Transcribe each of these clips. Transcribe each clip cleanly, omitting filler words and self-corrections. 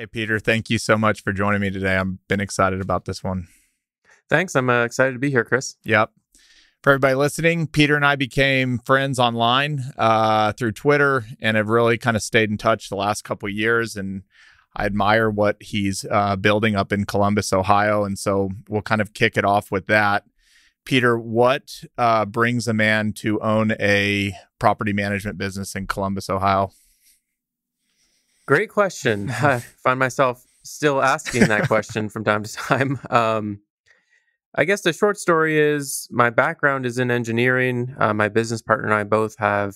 Hey, Peter, thank you so much for joining me today. I've been excited about this one. Thanks. I'm excited to be here, Chris. Yep. For everybody listening, Peter and I became friends online through Twitter and have really kind of stayed in touch the last couple of years. And I admire what he's building up in Columbus, Ohio. And so we'll kind of kick it off with that. Peter, what brings a man to own a property management business in Columbus, Ohio? Great question. I find myself still asking that question from time to time. I guess the short story is my background is in engineering. My business partner and I both have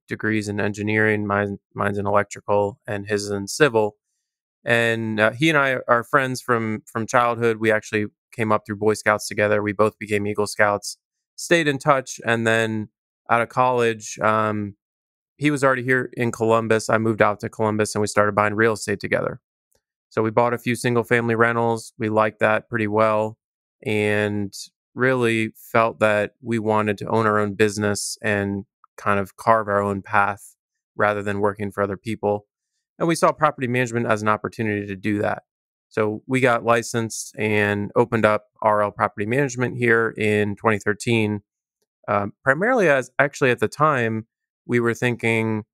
degrees in engineering. Mine's in electrical and his is in civil. And he and I are friends from childhood. We actually came up through Boy Scouts together. We both became Eagle Scouts, stayed in touch, and then out of college, he was already here in Columbus. I moved out to Columbus and we started buying real estate together. So we bought a few single family rentals. We liked that pretty well and really felt that we wanted to own our own business and kind of carve our own path rather than working for other people. And we saw property management as an opportunity to do that. So we got licensed and opened up RL Property Management here in 2013, primarily as actually at the time, we were thinking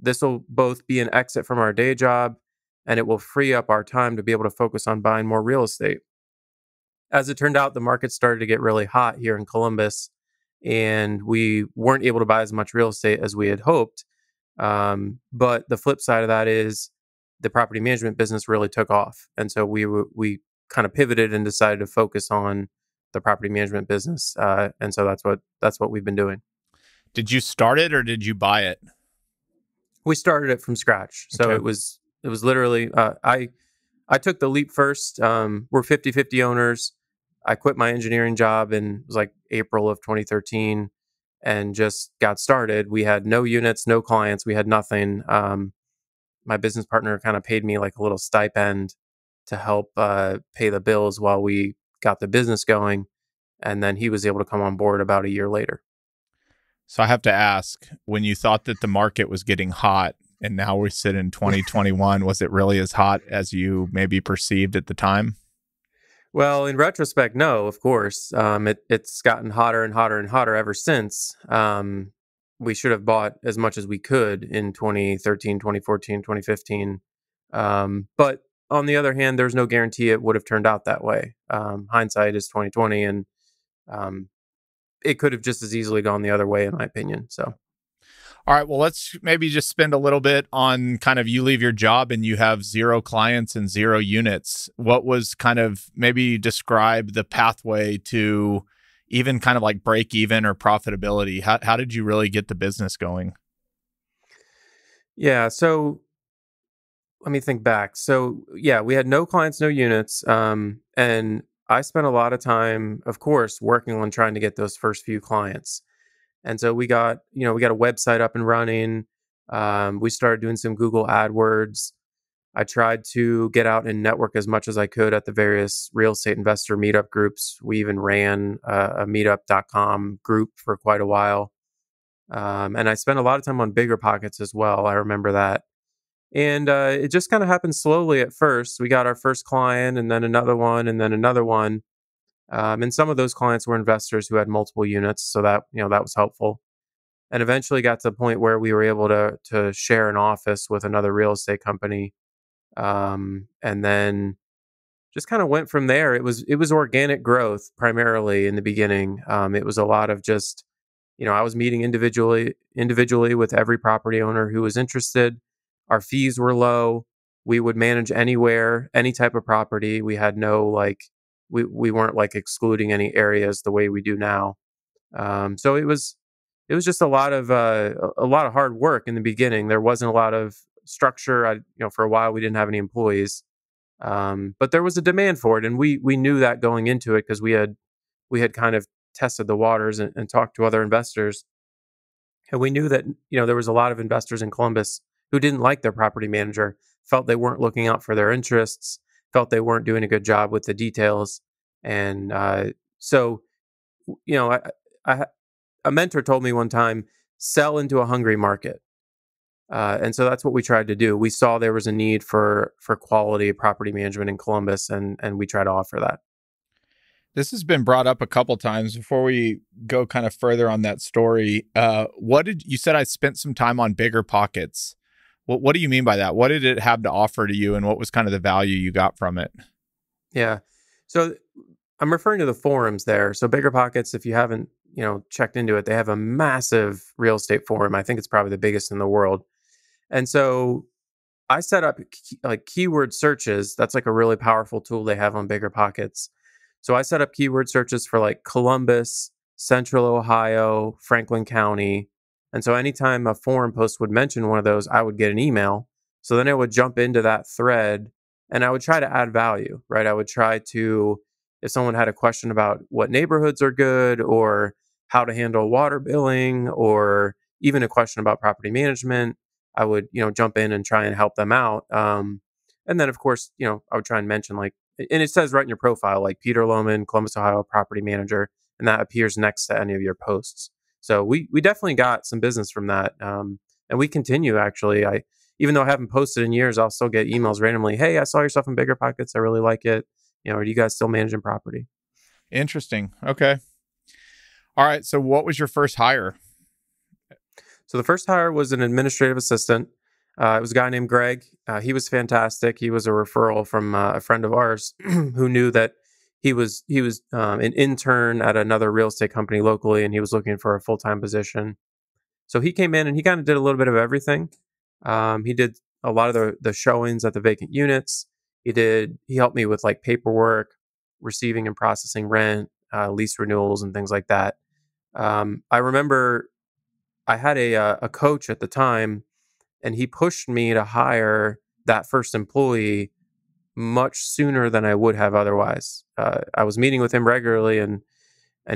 this will both be an exit from our day job and it will free up our time to be able to focus on buying more real estate. As it turned out, the market started to get really hot here in Columbus and we weren't able to buy as much real estate as we had hoped. But the flip side of that is the property management business really took off. And so we kind of pivoted and decided to focus on the property management business. And so that's what we've been doing. Did you start it or did you buy it? We started it from scratch. So Okay. it was literally, I took the leap first. We're 50-50 owners. I quit my engineering job in, it was like April of 2013 and just got started. We had no units, no clients. We had nothing. My business partner kind of paid me like a little stipend to help pay the bills while we got the business going. And then he was able to come on board about a year later. So I have to ask, when you thought that the market was getting hot and now we sit in 2021, was it really as hot as you maybe perceived at the time? Well, in retrospect, no, of course. It's gotten hotter and hotter and hotter ever since. We should have bought as much as we could in 2013, 2014, 2015. But on the other hand, there's no guarantee it would have turned out that way. Hindsight is 2020, and it could have just as easily gone the other way, in my opinion. So. All right, well, let's maybe just spend a little bit on kind of you leave your job and you have 0 clients and 0 units. What was kind of maybe describe the pathway to even kind of like break even or profitability? How did you really get the business going? Yeah, so let me think back. So yeah, we had no clients, no units, and I spent a lot of time, of course, working on trying to get those first few clients. And so we got a website up and running. We started doing some Google AdWords. I tried to get out and network as much as I could at the various real estate investor meetup groups. We even ran a meetup.com group for quite a while. And I spent a lot of time on BiggerPockets as well. I remember that. And it just kind of happened slowly at first. We got our first client and then another one and then another one. And some of those clients were investors who had multiple units. So that was helpful. And eventually got to the point where we were able to share an office with another real estate company. And then just kind of went from there. It was organic growth primarily in the beginning. It was a lot of just, I was meeting individually with every property owner who was interested. Our fees were low. We would manage anywhere, any type of property. We had no we weren't like excluding any areas the way we do now. So it was just a lot of hard work in the beginning. There wasn't a lot of structure. For a while we didn't have any employees, but there was a demand for it, and we knew that going into it because we had kind of tested the waters and talked to other investors, and we knew that there was a lot of investors in Columbus who didn't like their property manager, felt they weren't looking out for their interests, felt they weren't doing a good job with the details. And so, a mentor told me one time, sell into a hungry market. And so that's what we tried to do. We saw there was a need for quality property management in Columbus, and we try to offer that. This has been brought up a couple times. Before we go kind of further on that story, what did you said I spent some time on Bigger Pockets? What do you mean by that? What did it have to offer to you, and what was kind of the value you got from it? Yeah. So I'm referring to the forums there. So Bigger Pockets, if you haven't, checked into it, they have a massive real estate forum. I think it's probably the biggest in the world. And so I set up like keyword searches. That's like a really powerful tool they have on Bigger Pockets. So I set up keyword searches for like Columbus, Central Ohio, Franklin County. And so anytime a forum post would mention one of those, I would get an email. So then I would jump into that thread and I would try to add value, right? I would try to, if someone had a question about what neighborhoods are good or how to handle water billing or even a question about property management, I would, jump in and try and help them out. And then of course, I would try and mention like, and it says right in your profile, like Peter Lohman, Columbus, Ohio, property manager, and that appears next to any of your posts. So we definitely got some business from that. And we continue actually. Even though I haven't posted in years, I'll still get emails randomly. Hey, I saw your stuff in Bigger Pockets. I really like it. Are you guys still managing property? Interesting. Okay. All right. So what was your first hire? So the first hire was an administrative assistant. It was a guy named Greg. He was fantastic. He was a referral from a friend of ours who knew that he was an intern at another real estate company locally, and he was looking for a full-time position. So he came in and he kind of did a little bit of everything. He did a lot of the showings at the vacant units. He helped me with like paperwork, receiving and processing rent, lease renewals, and things like that. I remember I had a coach at the time, and he pushed me to hire that first employee much sooner than I would have otherwise. I was meeting with him regularly, and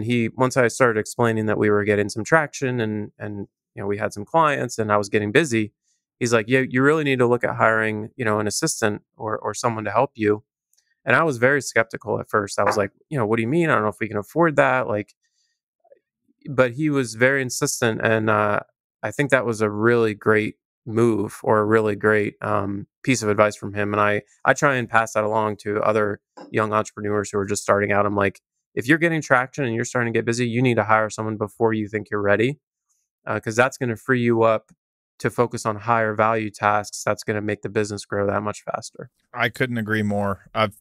he, once I started explaining that we were getting some traction and we had some clients and I was getting busy, he's like, yeah, you really need to look at hiring, an assistant or someone to help you. And I was very skeptical at first. I was like, what do you mean? I don't know if we can afford that. But he was very insistent. And I think that was a really great move or a really great piece of advice from him. And I try and pass that along to other young entrepreneurs who are just starting out. I'm like, if you're getting traction and you're starting to get busy, you need to hire someone before you think you're ready, because that's going to free you up to focus on higher value tasks. That's going to make the business grow that much faster. I couldn't agree more. If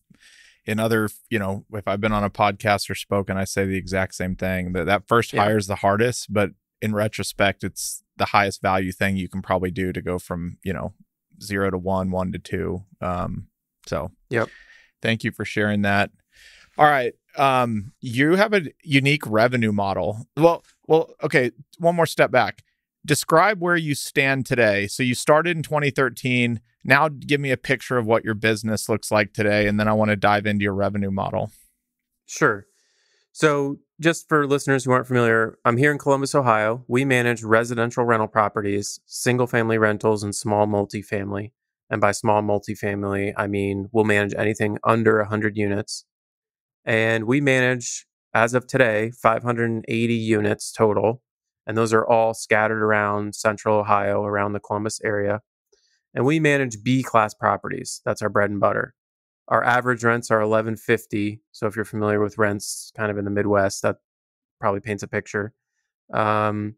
I've been on a podcast or spoken, I say the exact same thing, that first hire is the hardest, but in retrospect, it's the highest value thing you can probably do to go from, 0 to 1, 1 to 2. Yep. Thank you for sharing that. All right. You have a unique revenue model. Well, okay. One more step back. Describe where you stand today. So you started in 2013. Now give me a picture of what your business looks like today. And then I want to dive into your revenue model. Sure. So just for listeners who aren't familiar, I'm here in Columbus, Ohio. We manage residential rental properties, single family rentals, and small multifamily. And by small multifamily, I mean we'll manage anything under 100 units. And we manage, as of today, 580 units total. And those are all scattered around Central Ohio, around the Columbus area. And we manage B-class properties. That's our bread and butter. Our average rents are $11.50. So if you're familiar with rents kind of in the Midwest, that probably paints a picture. And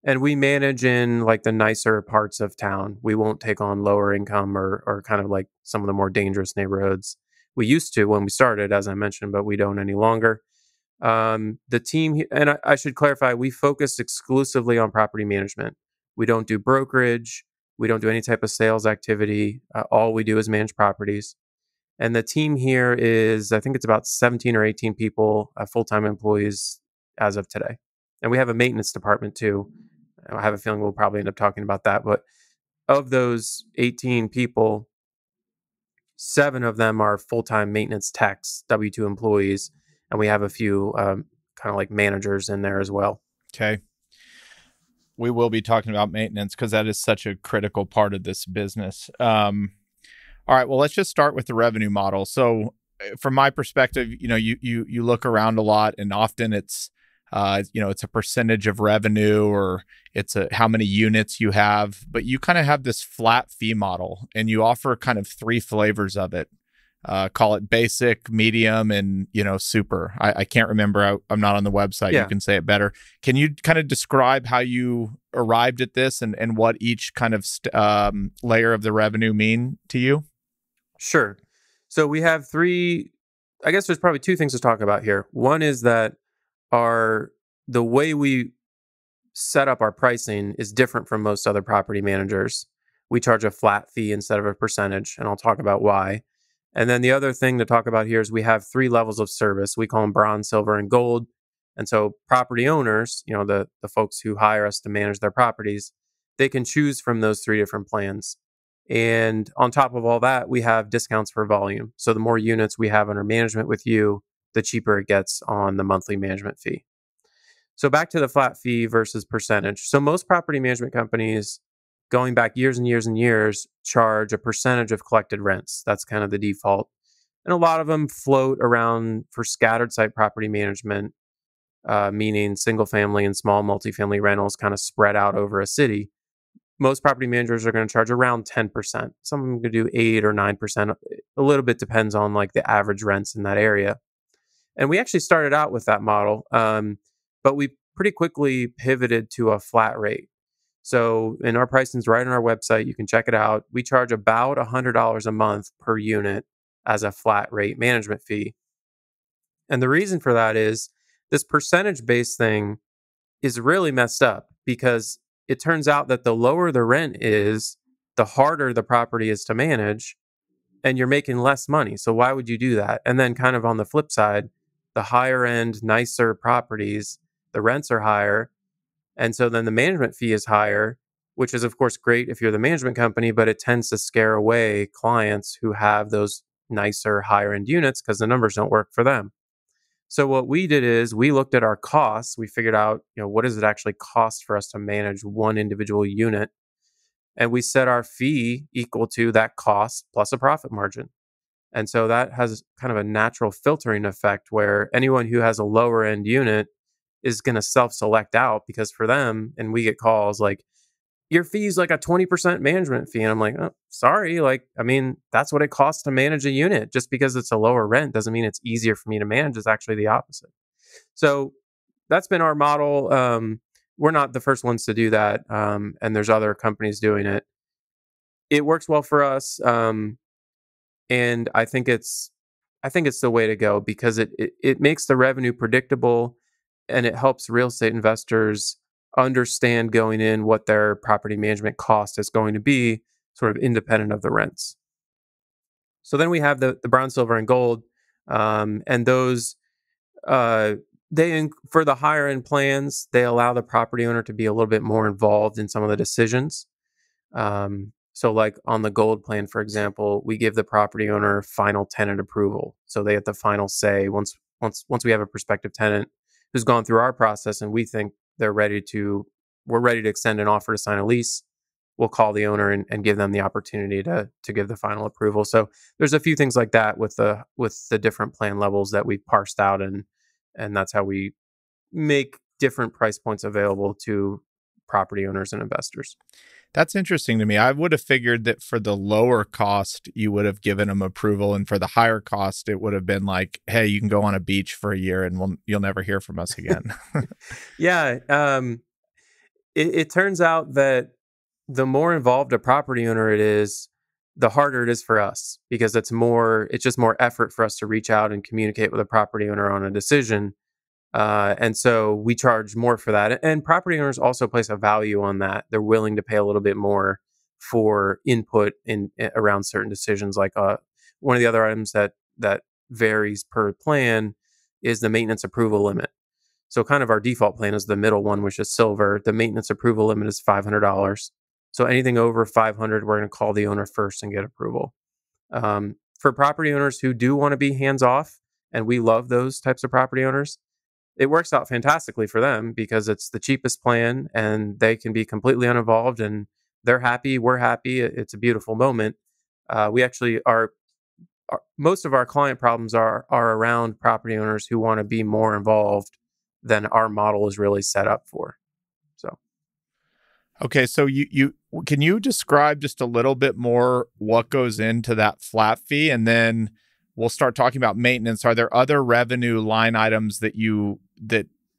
we manage in like the nicer parts of town. We won't take on lower income or kind of like some of the more dangerous neighborhoods. We used to when we started, as I mentioned, but we don't any longer. The team, and I should clarify, we focus exclusively on property management. We don't do brokerage. We don't do any type of sales activity. All we do is manage properties. And the team here is, I think it's about 17 or 18 people, full-time employees as of today. And we have a maintenance department too. I have a feeling we'll probably end up talking about that. But of those 18 people, 7 of them are full-time maintenance techs, W-2 employees. And we have a few kind of like managers in there as well. Okay. We will be talking about maintenance because that is such a critical part of this business. All right. Well, let's just start with the revenue model. So from my perspective, you look around a lot and often it's It's a percentage of revenue, or it's how many units you have, but you kind of have this flat fee model, and you offer kind of three flavors of it. Call it basic, medium, and super. I can't remember. I'm not on the website. Yeah. You can say it better. Can you kind of describe how you arrived at this, and what each kind of layer of the revenue mean to you? Sure. So we have three. I guess there's probably two things to talk about here. One is that the way we set up our pricing is different from most other property managers. We charge a flat fee instead of a percentage, and I'll talk about why. And then the other thing to talk about here is we have three levels of service. We call them bronze, silver, and gold. And so property owners, the folks who hire us to manage their properties, they can choose from those three different plans. And on top of all that, we have discounts for volume. So the more units we have under management with you, the cheaper it gets on the monthly management fee. So back to the flat fee versus percentage. So most property management companies, going back years and years and years, charge a percentage of collected rents. That's kind of the default. And a lot of them float around for scattered site property management, meaning single family and small multifamily rentals kind of spread out over a city. Most property managers are going to charge around 10%. Some of them going to do 8 or 9%. A little bit depends on like the average rents in that area. And we actually started out with that model, but we pretty quickly pivoted to a flat rate. So, and our pricing's right on our website. You can check it out. We charge about $100 a month per unit as a flat rate management fee. And the reason for that is this percentage-based thing is really messed up, because it turns out that the lower the rent is, the harder the property is to manage, and you're making less money. So why would you do that? And then kind of on the flip side, the higher end, nicer properties, the rents are higher. And so then the management fee is higher, which is of course great if you're the management company, but it tends to scare away clients who have those nicer, higher end units because the numbers don't work for them. So what we did is we looked at our costs. We figured out, what does it actually cost for us to manage one individual unit? And we set our fee equal to that cost plus a profit margin. And so that has kind of a natural filtering effect where anyone who has a lower end unit is going to self-select out, because for them, and we get calls like, your fee is like a 20% management fee. And I'm like, oh, sorry. That's what it costs to manage a unit. Just because it's a lower rent doesn't mean it's easier for me to manage. It's actually the opposite. So that's been our model. We're not the first ones to do that. And there's other companies doing it. It works well for us. And I think it's the way to go, because it makes the revenue predictable, and it helps real estate investors understand going in what their property management cost is going to be, sort of independent of the rents. So then we have the bronze, silver, and gold, and those for the higher end plans, they allow the property owner to be a little bit more involved in some of the decisions. So like on the gold plan, for example, we give the property owner final tenant approval. So they have the final say once we have a prospective tenant who's gone through our process and we think we're ready to extend an offer to sign a lease. We'll call the owner and give them the opportunity to give the final approval. So there's a few things like that with the different plan levels that we parsed out, and that's how we make different price points available to property owners and investors. That's interesting to me. I would have figured that for the lower cost, you would have given them approval, and for the higher cost, it would have been like, "Hey, you can go on a beach for a year, and you'll never hear from us again." Yeah, it turns out that the more involved a property owner it is, the harder it is for us, because it's just more effort for us to reach out and communicate with a property owner on a decision. And so we charge more for that. And property owners also place a value on that. They're willing to pay a little bit more for input around certain decisions. Like one of the other items that varies per plan is the maintenance approval limit. So kind of our default plan is the middle one, which is silver. The maintenance approval limit is $500. So anything over $500, we're going to call the owner first and get approval. For property owners who do want to be hands off, and we love those types of property owners, it works out fantastically for them because it's the cheapest plan and they can be completely uninvolved and they're happy. We're happy. It's a beautiful moment. We actually most of our client problems are around property owners who want to be more involved than our model is really set up for. So, okay, so you can you describe just a little bit more what goes into that flat fee, and then we'll start talking about maintenance. Are there other revenue line items that you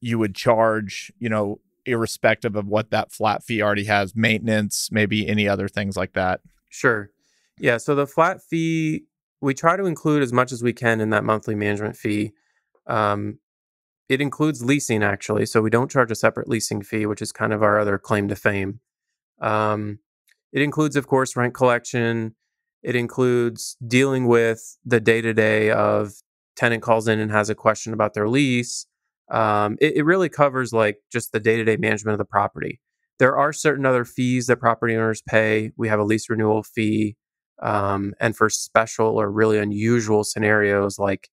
would charge, irrespective of what that flat fee already has, maintenance, maybe any other things like that? sure. Yeah. So the flat fee, we try to include as much as we can in that monthly management fee. Um, it includes leasing, actually. So we don't charge a separate leasing fee, which is kind of our other claim to fame. Um, it includes, of course, rent collection. It includes dealing with the day to day of tenant calls in and has a question about their lease. It really covers like just the day to day management of the property. There are certain other fees that property owners pay. We have a lease renewal fee. And for special or really unusual scenarios, like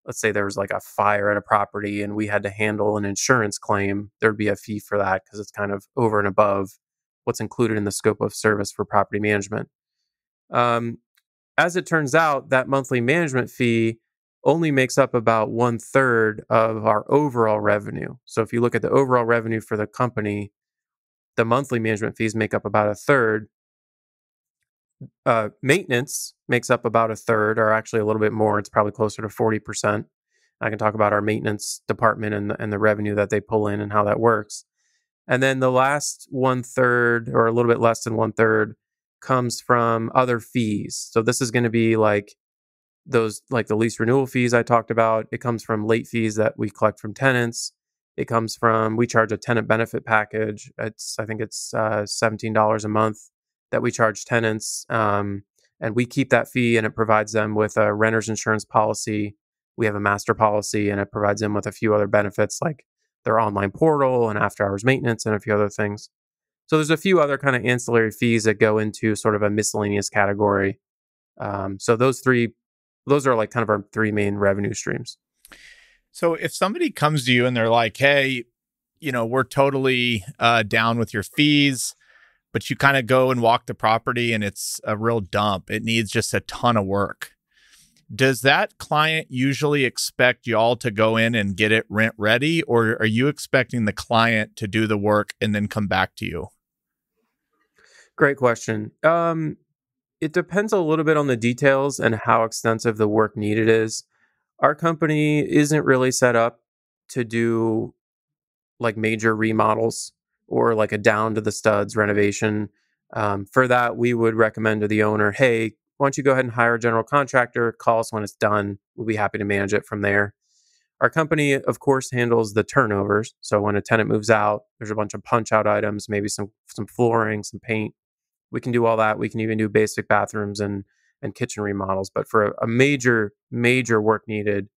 let's say there was like a fire at a property and we had to handle an insurance claim, there'd be a fee for that because it's kind of over and above what's included in the scope of service for property management. Um, as it turns out, that monthly management fee only makes up about 1/3 of our overall revenue. So if you look at the overall revenue for the company, the monthly management fees make up about 1/3. Maintenance makes up about 1/3, or actually a little bit more. It's probably closer to 40%. I can talk about our maintenance department and the revenue that they pull in and how that works. And then the last 1/3, or a little bit less than 1/3, comes from other fees. So this is going to be like those, like the lease renewal fees I talked about. It comes from late fees that we collect from tenants. It comes from, we charge a tenant benefit package. I think it's $17 a month that we charge tenants. And we keep that fee, and it provides them with a renter's insurance policy. We have a master policy, and it provides them with a few other benefits like their online portal and after hours maintenance and a few other things. So there's a few other kind of ancillary fees that go into sort of a miscellaneous category. So those are like kind of our three main revenue streams. So if somebody comes to you and they're like, hey, we're totally down with your fees, but you kind of go and walk the property and it's a real dump, it needs just a ton of work, does that client usually expect y'all to go in and get it rent ready, or are you expecting the client to do the work and then come back to you? Great question. It depends a little bit on the details and how extensive the work needed is. Our company isn't really set up to do like major remodels or like a down to the studs renovation. For that, we would recommend to the owner, hey, why don't you go ahead and hire a general contractor, call us when it's done. We'll be happy to manage it from there. Our company, of course, handles the turnovers. So when a tenant moves out, there's a bunch of punch out items, maybe some flooring, some paint. We can do all that. We can even do basic bathrooms and kitchen remodels. But for a major work needed,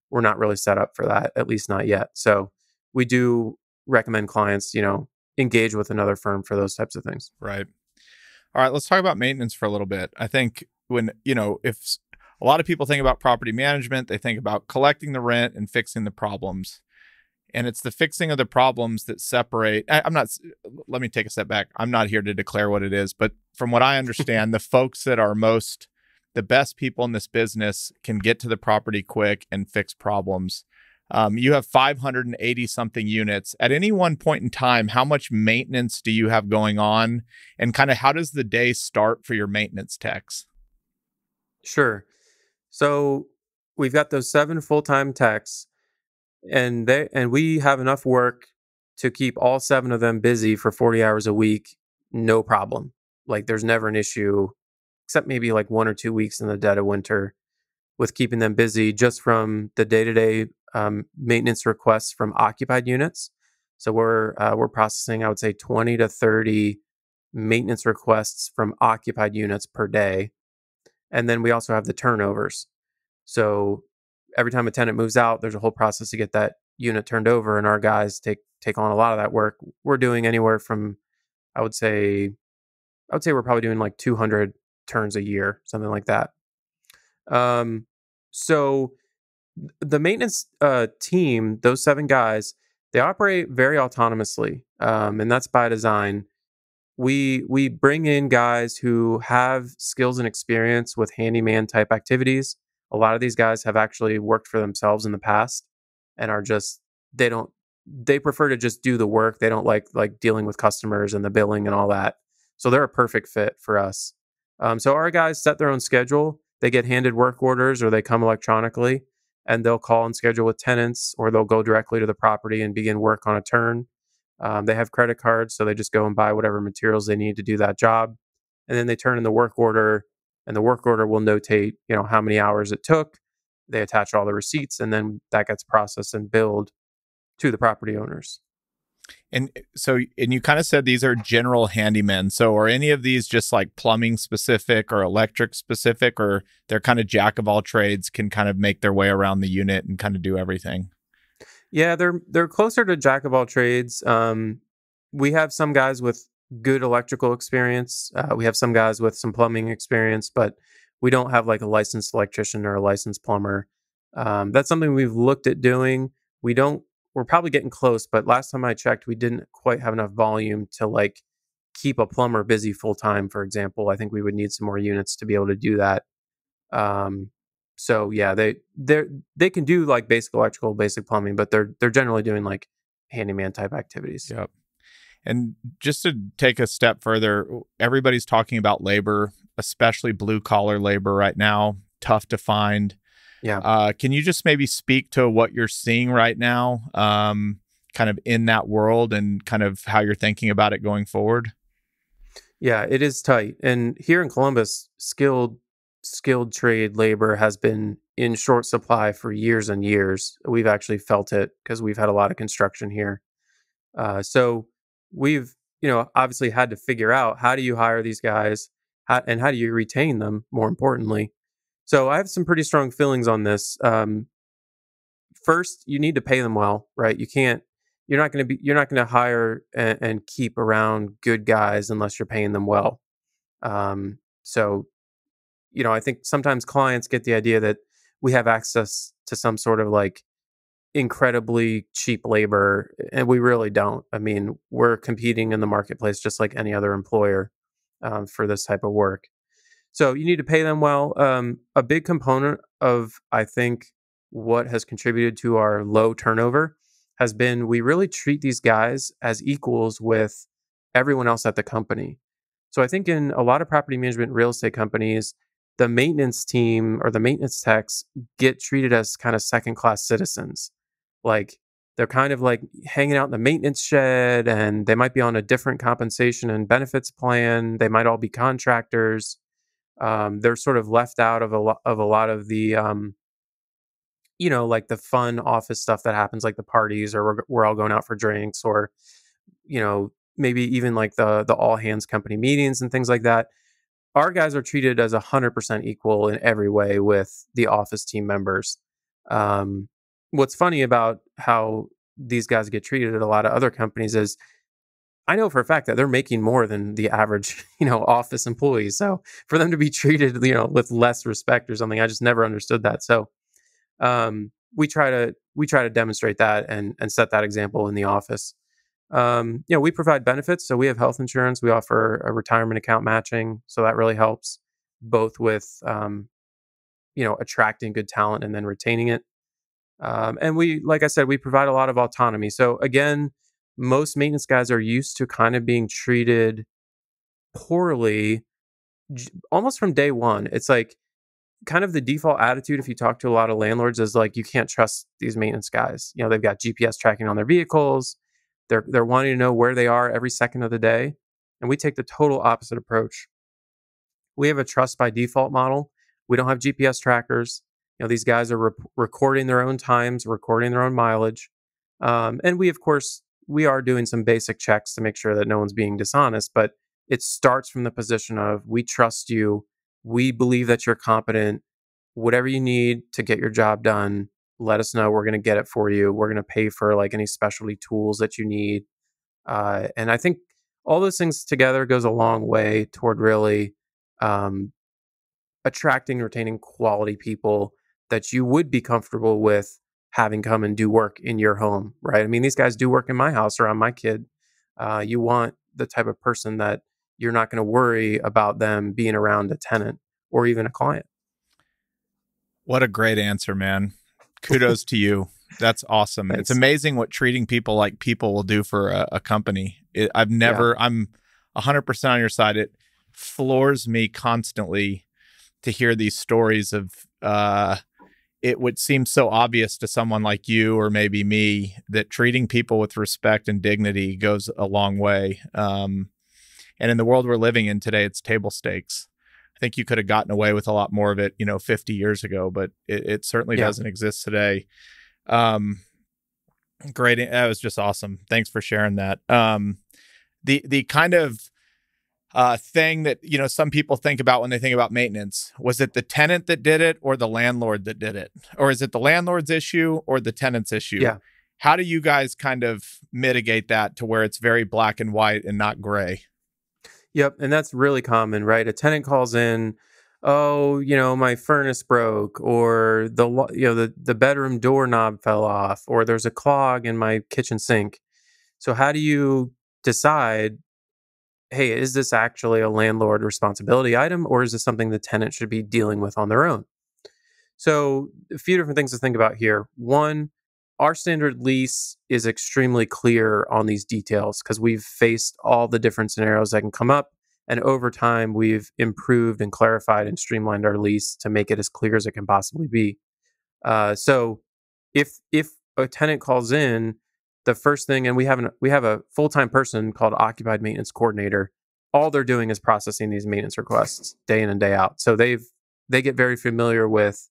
we're not really set up for that, at least not yet. So we do recommend clients, engage with another firm for those types of things. Right. All right. Let's talk about maintenance for a little bit. I think when, if a lot of people think about property management, they think about collecting the rent and fixing the problems. And it's the fixing of the problems that separate. Let me take a step back. I'm not here to declare what it is, but from what I understand, the folks that are the best people in this business can get to the property quick and fix problems. You have 580 something units. At any one point in time, how much maintenance do you have going on? And kind of how does the day start for your maintenance techs? Sure. So we've got those 7 full-time techs, and we have enough work to keep all 7 of them busy for 40 hours a week, no problem. Like there's never an issue, except maybe like 1 or 2 weeks in the dead of winter, with keeping them busy just from the day-to-day maintenance requests from occupied units. So we're processing, I would say, 20 to 30 maintenance requests from occupied units per day. And then we also have the turnovers. So every time a tenant moves out, there's a whole process to get that unit turned over, and our guys take on a lot of that work. We're doing anywhere from, I would say we're probably doing like 200 turns a year, something like that. So the maintenance team, those 7 guys, they operate very autonomously, and that's by design. We bring in guys who have skills and experience with handyman type activities. A lot of these guys have actually worked for themselves in the past and are just, they don't they prefer to just do the work. They don't like dealing with customers and the billing and all that. So they're a perfect fit for us. So our guys set their own schedule. They get handed work orders or they come electronically, and they'll call and schedule with tenants, or they'll go directly to the property and begin work on a turn. They have credit cards, so they just go and buy whatever materials they need to do that job. And then they turn in the work order, and the work order will notate, how many hours it took. They attach all the receipts, and then that gets processed and billed to the property owners. And so, and you kind of said these are general handymen. So are any of these just like plumbing specific or electric specific, or they're kind of jack of all trades, can kind of make their way around the unit and kind of do everything? Yeah, they're closer to jack of all trades. We have some guys with good electrical experience. We have some guys with some plumbing experience, but we don't have like a licensed electrician or a licensed plumber. That's something we've looked at doing. We're probably getting close, but last time I checked, we didn't quite have enough volume to like keep a plumber busy full time, for example. I think we would need some more units to be able to do that. So yeah, they can do like basic electrical, basic plumbing, but they're generally doing like handyman type activities. Yep. And just to take a step further, everybody's talking about labor, especially blue collar labor right now, tough to find. Yeah. Can you just maybe speak to what you're seeing right now, kind of in that world, and kind of how you're thinking about it going forward? Yeah, it is tight. And here in Columbus, skilled trade labor has been in short supply for years and years. We've actually felt it because we've had a lot of construction here. So we've, obviously had to figure out, how do you hire these guys, and how do you retain them, more importantly. So I have some pretty strong feelings on this. First, you need to pay them well, right? You're not going to hire and keep around good guys unless you're paying them well. So, I think sometimes clients get the idea that we have access to some sort of like incredibly cheap labor, and we really don't. I mean, we're competing in the marketplace just like any other employer for this type of work. So you need to pay them well. A big component of, I think, what has contributed to our low turnover has been, we really treat these guys as equals with everyone else at the company. So I think in a lot of property management real estate companies, the maintenance team or the maintenance techs get treated as kind of second class citizens. Like, they're kind of like hanging out in the maintenance shed, and they might be on a different compensation and benefits plan. They might all be contractors. They're sort of left out of a lot of the, like the fun office stuff that happens, like the parties, or we're all going out for drinks, or, maybe even like the all hands company meetings and things like that. Our guys are treated as 100% equal in every way with the office team members. What's funny about how these guys get treated at a lot of other companies is, I know for a fact that they're making more than the average, office employee. So for them to be treated, with less respect or something, I just never understood that. So we try to demonstrate that and set that example in the office. We provide benefits. So we have health insurance. We offer a retirement account matching. So that really helps both with, attracting good talent and then retaining it. And we, like I said, we provide a lot of autonomy. So again, most maintenance guys are used to kind of being treated poorly almost from day one. It's like kind of the default attitude, if you talk to a lot of landlords, is like, you can't trust these maintenance guys. They've got GPS tracking on their vehicles. They're wanting to know where they are every second of the day. And we take the total opposite approach. We have a trust by default model. We don't have GPS trackers. These guys are recording their own times, recording their own mileage. And we, of course, we are doing some basic checks to make sure that no one's being dishonest, but it starts from the position of, we trust you. We believe that you're competent. Whatever you need to get your job done, let us know. We're going to get it for you. We're going to pay for like any specialty tools that you need. And I think all those things together goes a long way toward really attracting and retaining quality people that you would be comfortable with having come and do work in your home, right? I mean, these guys do work in my house around my kid. You want the type of person that you're not going to worry about them being around a tenant or even a client. What a great answer, man. Kudos to you. That's awesome. Thanks. It's amazing what treating people like people will do for a company. I'm 100% on your side. It floors me constantly to hear these stories of, it would seem so obvious to someone like you or maybe me that treating people with respect and dignity goes a long way. And in the world we're living in today, it's table stakes. I think you could have gotten away with a lot more of it, 50 years ago, but it certainly doesn't exist today. Great. That was just awesome. Thanks for sharing that. The kind of thing that, some people think about when they think about maintenance, was it the tenant that did it or the landlord that did it? Or is it the landlord's issue or the tenant's issue? Yeah. How do you guys kind of mitigate that to where it's very black and white and not gray? Yep. And that's really common, right? A tenant calls in, oh, my furnace broke, or the bedroom doorknob fell off, or there's a clog in my kitchen sink. So how do you decide, hey, is this actually a landlord responsibility item, or is this something the tenant should be dealing with on their own? So a few different things to think about here. One, our standard lease is extremely clear on these details because we've faced all the different scenarios that can come up. And over time, we've improved and clarified and streamlined our lease to make it as clear as it can possibly be. So if a tenant calls in, the first thing, and we have a full-time person called occupied maintenance coordinator. All they're doing is processing these maintenance requests day in and day out. So they get very familiar with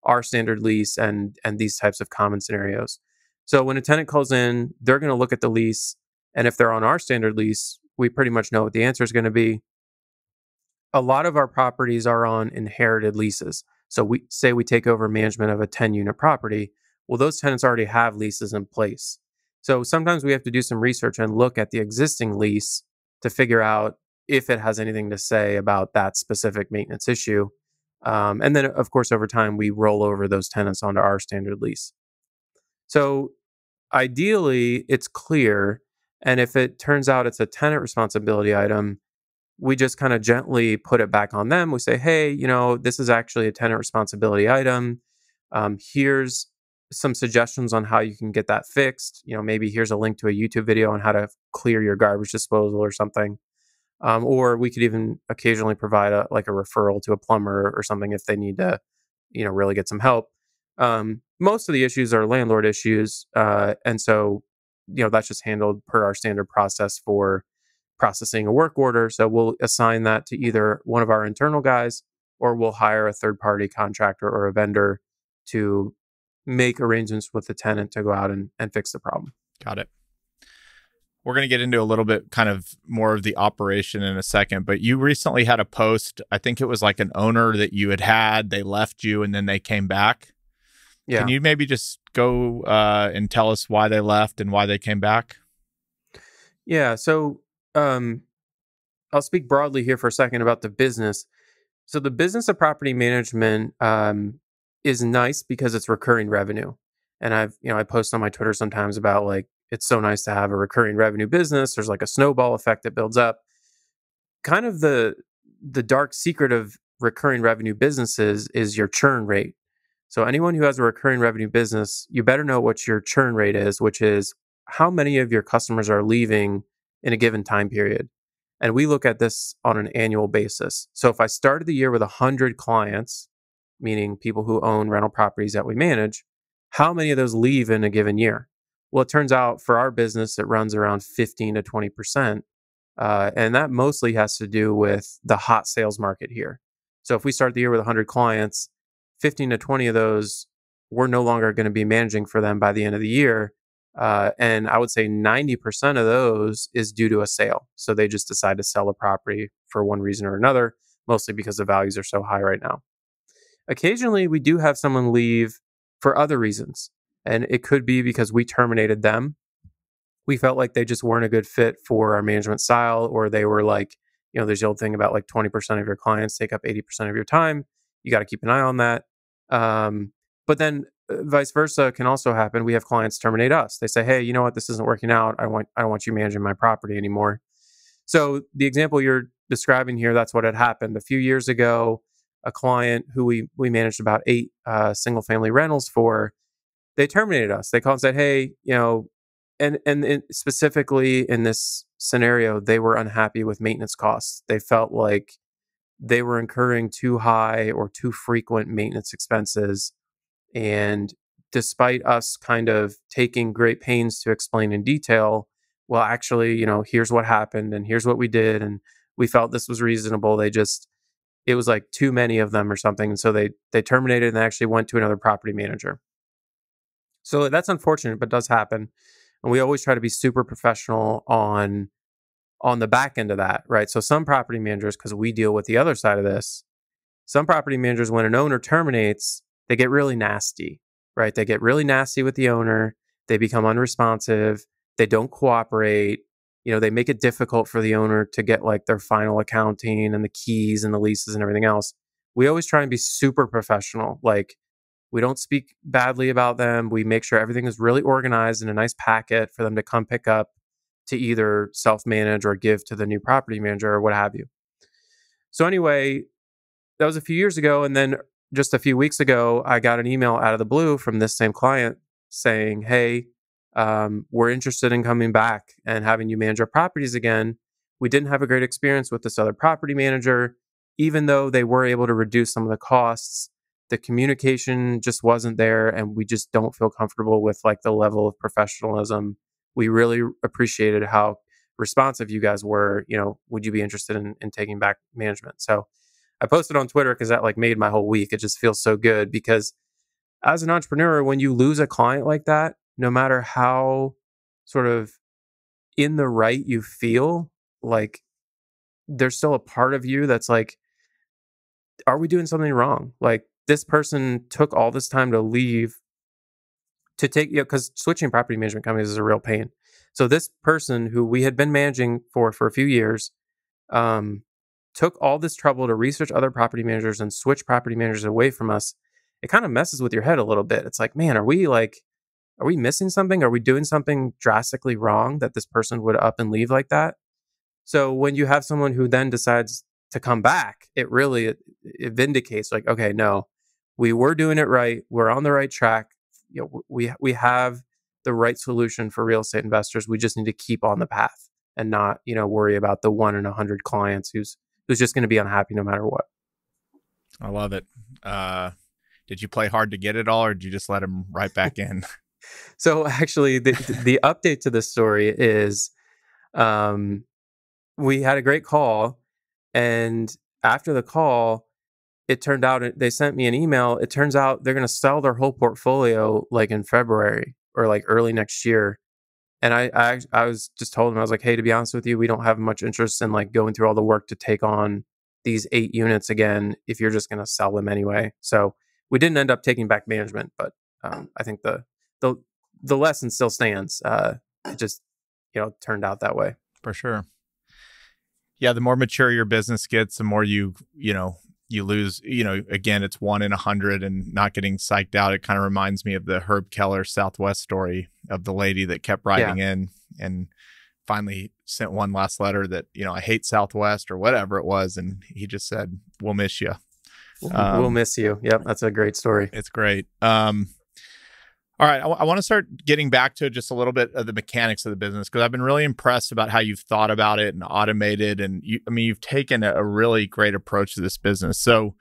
our standard lease and these types of common scenarios. So when a tenant calls in, they're going to look at the lease, and if they're on our standard lease, we pretty much know what the answer is going to be. A lot of our properties are on inherited leases. So we take over management of a 10-unit property. Well, those tenants already have leases in place. So sometimes we have to do some research and look at the existing lease to figure out if it has anything to say about that specific maintenance issue. And then, of course, over time, we roll over those tenants onto our standard lease. So ideally, it's clear. And if it turns out it's a tenant responsibility item, we just kind of gently put it back on them. We say, hey, this is actually a tenant responsibility item. Here's some suggestions on how you can get that fixed. Maybe here's a link to a YouTube video on how to clear your garbage disposal or something. Or we could even occasionally provide a referral to a plumber or something if they need to, really get some help. Most of the issues are landlord issues. And so, that's just handled per our standard process for processing a work order. So we'll assign that to either one of our internal guys, or we'll hire a third-party contractor or a vendor to make arrangements with the tenant to go out and fix the problem. Got it. We're going to get into a little bit kind of more of the operation in a second, but you recently had a post. I think it was like an owner that you had, they left you and then they came back. Yeah. Can you maybe just go and tell us why they left and why they came back? Yeah. So I'll speak broadly here for a second about the business. So the business of property management is nice because it's recurring revenue. And I post on my Twitter sometimes about it's so nice to have a recurring revenue business. There's like a snowball effect that builds up. Kind of the dark secret of recurring revenue businesses is your churn rate. So anyone who has a recurring revenue business, you better know what your churn rate is, which is how many of your customers are leaving in a given time period. And we look at this on an annual basis. So if I started the year with 100 clients, meaning people who own rental properties that we manage, how many of those leave in a given year? Well, it turns out for our business, it runs around 15 to 20%. And that mostly has to do with the hot sales market here. So if we start the year with 100 clients, 15 to 20 of those, we're no longer going to be managing for them by the end of the year. And I would say 90% of those is due to a sale. So they just decide to sell a property for one reason or another, mostly because the values are so high right now. Occasionally, we do have someone leave for other reasons. And it could be because we terminated them. We felt like they just weren't a good fit for our management style, or they were there's the old thing about 20% of your clients take up 80% of your time. You got to keep an eye on that. But then vice versa can also happen. We have clients terminate us. They say, hey, you know what? This isn't working out. I don't want you managing my property anymore. So the example you're describing here, that's what had happened. A few years ago, a client who we managed about 8 single family rentals for, they terminated us. They called and said, "Hey, and specifically in this scenario, they were unhappy with maintenance costs. They felt like they were incurring too high or too frequent maintenance expenses. And despite us kind of taking great pains to explain in detail, well, actually, here's what happened and here's what we did. And we felt this was reasonable. It was like too many of them or something. And so they terminated and they actually went to another property manager. So that's unfortunate, but does happen. And we always try to be super professional on the back end of that, right? So some property managers, because we deal with the other side of this, some property managers, when an owner terminates, they get really nasty, right? They get really nasty with the owner. They become unresponsive. They don't cooperate. They make it difficult for the owner to get like their final accounting and the keys and the leases and everything else. We always try and be super professional. Like, we don't speak badly about them. We make sure everything is really organized in a nice packet for them to come pick up to either self-manage or give to the new property manager or what have you. So anyway, that was a few years ago. And then just a few weeks ago, I got an email out of the blue from this same client saying, "Hey, we're interested in coming back and having you manage our properties again. We didn't have a great experience with this other property manager. Even though they were able to reduce some of the costs, the communication just wasn't there. And we just don't feel comfortable with like the level of professionalism. We really appreciated how responsive you guys were. Would you be interested in taking back management?" So I posted on Twitter because that like made my whole week. It just feels so good because as an entrepreneur, when you lose a client like that, no matter how sort of in the right you feel, like there's still a part of you that's like, are we doing something wrong? Like, this person took all this time to leave to take, because switching property management companies is a real pain. So this person who we had been managing for a few years, took all this trouble to research other property managers and switch property managers away from us. It kind of messes with your head a little bit. It's like, man, are we missing something? Are we doing something drastically wrong that this person would up and leave like that? So when you have someone who then decides to come back, it really it vindicates like, okay, no, we were doing it right. We're on the right track. We have the right solution for real estate investors. We just need to keep on the path and not, worry about the 1 in 100 clients who's just going to be unhappy no matter what. I love it. Did you play hard to get it all, or did you just let him right back in? So actually, the update to this story is, we had a great call, and after the call, it turned out they sent me an email. It turns out they're going to sell their whole portfolio like in February or like early next year. And I was just told them, I was like, hey, to be honest with you, we don't have much interest in like going through all the work to take on these 8 units again if you're just going to sell them anyway. So we didn't end up taking back management, but I think the lesson still stands. It just turned out that way. For sure. Yeah, the more mature your business gets, the more you lose. Again, it's 1 in 100, and not getting psyched out. It kind of reminds me of the Herb Keller Southwest story of the lady that kept writing in and finally sent one last letter that, I hate Southwest or whatever it was. And he just said, "We'll miss you." We'll miss you. Yep. That's a great story. It's great. All right. I want to start getting back to just a little bit of the mechanics of the business, because I've been really impressed about how you've thought about it and automated. And you've taken a really great approach to this business. So,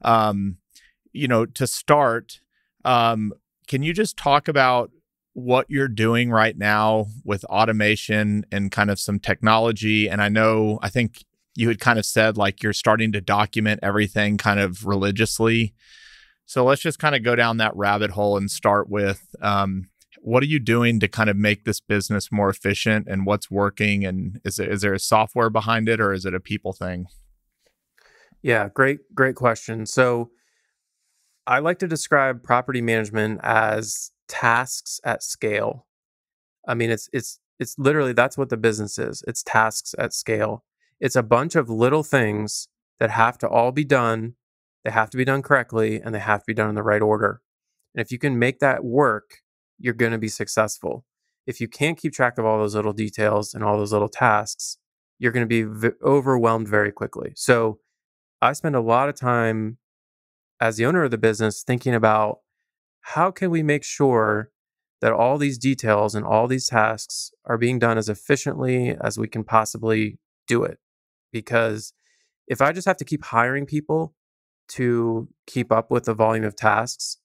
to start, can you just talk about what you're doing right now with automation and kind of some technology? And I think you had kind of said like you're starting to document everything kind of religiously. So let's just kind of go down that rabbit hole and start with what are you doing to kind of make this business more efficient, and what's working? And is there a software behind it, or is it a people thing? Yeah, great question. So I like to describe property management as tasks at scale. I mean, it's literally, that's what the business is. It's tasks at scale. It's a bunch of little things that have to all be done. They have to be done correctly, and they have to be done in the right order. And if you can make that work, you're going to be successful. If you can't keep track of all those little details and all those little tasks, you're going to be overwhelmed very quickly. So I spend a lot of time as the owner of the business thinking about how can we make sure that all these details and all these tasks are being done as efficiently as we can possibly do it? Because if I just have to keep hiring people to keep up with the volume of tasks,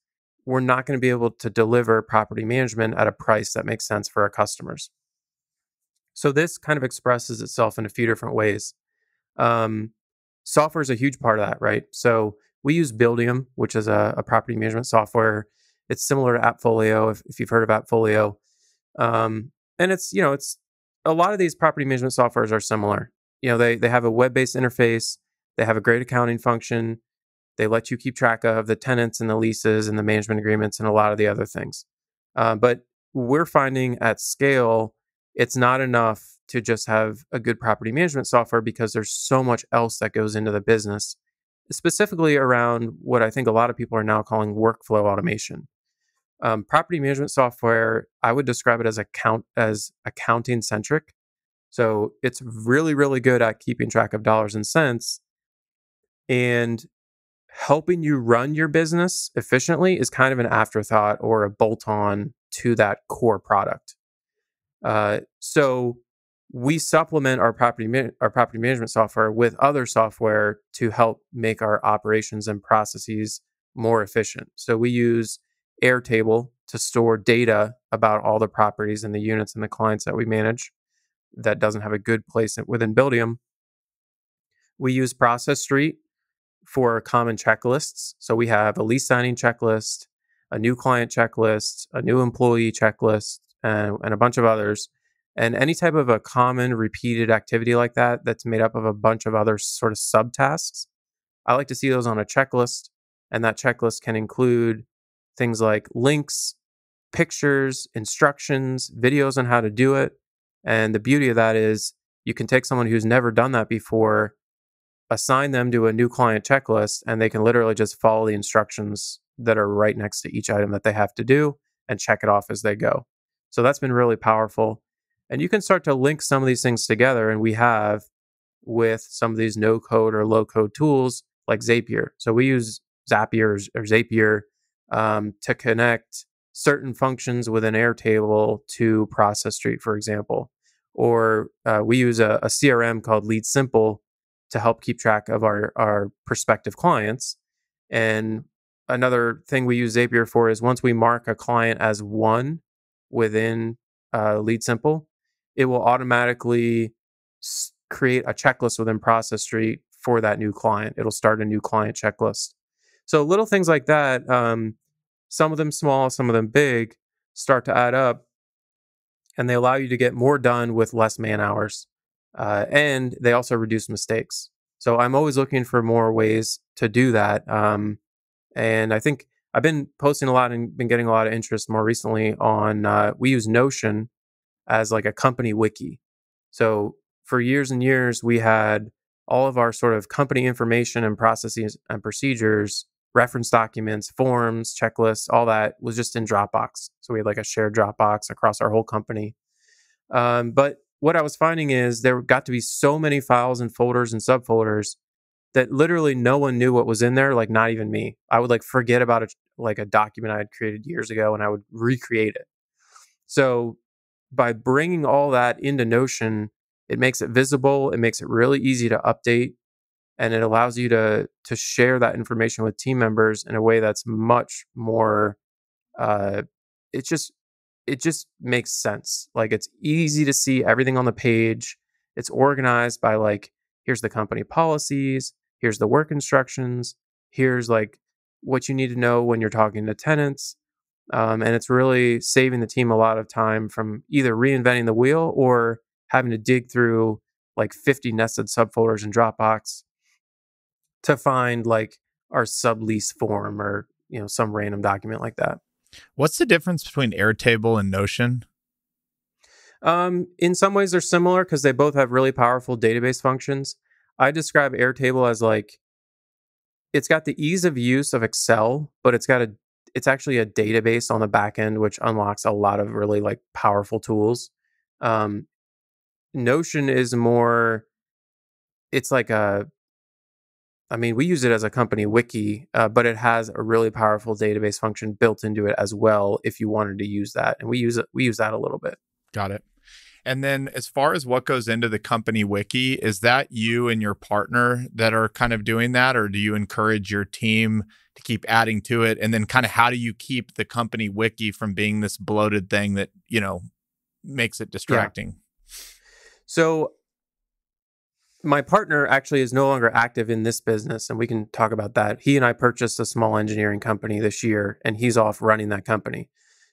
we're not going to be able to deliver property management at a price that makes sense for our customers. So this kind of expresses itself in a few different ways. Um, Software is a huge part of that, right? So we use Buildium, which is a property management software. It's similar to AppFolio, if you've heard of AppFolio. And it's a lot of these property management softwares are similar. They have a web-based interface. They have a great accounting function. They let you keep track of the tenants and the leases and the management agreements and a lot of the other things. But we're finding at scale, it's not enough to just have a good property management software because there's so much else that goes into the business, specifically around what I think a lot of people are now calling workflow automation. Property management software, I would describe it as accounting centric. So it's really, really good at keeping track of dollars and cents, and helping you run your business efficiently is kind of an afterthought or a bolt-on to that core product. So we supplement our property management software with other software to help make our operations and processes more efficient. So we use Airtable to store data about all the properties and the units and the clients that we manage. That doesn't have a good place within Buildium. We use Process Street for common checklists. So we have a lease signing checklist, a new client checklist, a new employee checklist, and a bunch of others. And any type of a common repeated activity like that that's made up of a bunch of other sort of subtasks, I like to see those on a checklist. And that checklist can include things like links, pictures, instructions, videos on how to do it. And the beauty of that is you can take someone who's never done that before, assign them to a new client checklist, and they can literally just follow the instructions that are right next to each item that they have to do and check it off as they go. So that's been really powerful. And you can start to link some of these things together, and we have with some of these no-code or low-code tools like Zapier. So we use Zapier to connect certain functions within Airtable to Process Street, for example. Or we use a CRM called Lead Simple to help keep track of our prospective clients. And another thing we use Zapier for is once we mark a client as one within Lead Simple, it will automatically create a checklist within Process Street for that new client. It'll start a new client checklist. So little things like that, some of them small, some of them big, start to add up, and they allow you to get more done with less man hours. And they also reduce mistakes. So I'm always looking for more ways to do that. And I think I've been posting a lot and been getting a lot of interest more recently on, we use Notion as like a company wiki. So for years and years, we had all of our sort of company information and processes and procedures, reference documents, forms, checklists, all that was just in Dropbox. So we had like a shared Dropbox across our whole company. But what I was finding is there got to be so many files and folders and subfolders that literally no one knew what was in there, like not even me. I would like forget about a document I had created years ago, and I would recreate it. So by bringing all that into Notion, it makes it visible, it makes it really easy to update, and it allows you to share that information with team members in a way that's much more it just makes sense. Like it's easy to see everything on the page. It's organized by like, here's the company policies, here's the work instructions, here's like what you need to know when you're talking to tenants. And it's really saving the team a lot of time from either reinventing the wheel or having to dig through like 50 nested subfolders in Dropbox to find like our sublease form or, some random document like that. What's the difference between Airtable and Notion? In some ways they're similar because they both have really powerful database functions. I describe Airtable as like, it's got the ease of use of Excel, but it's actually a database on the back end, which unlocks a lot of really like powerful tools. Notion is more, it's like I mean, we use it as a company wiki, but it has a really powerful database function built into it as well if you wanted to use that. And we use it. We use that a little bit. Got it. And then as far as what goes into the company wiki, is that you and your partner that are kind of doing that, or do you encourage your team to keep adding to it? And then kind of how do you keep the company wiki from being this bloated thing that, makes it distracting? Yeah. So my partner actually is no longer active in this business, and we can talk about that. He and I purchased a small engineering company this year, and he's off running that company.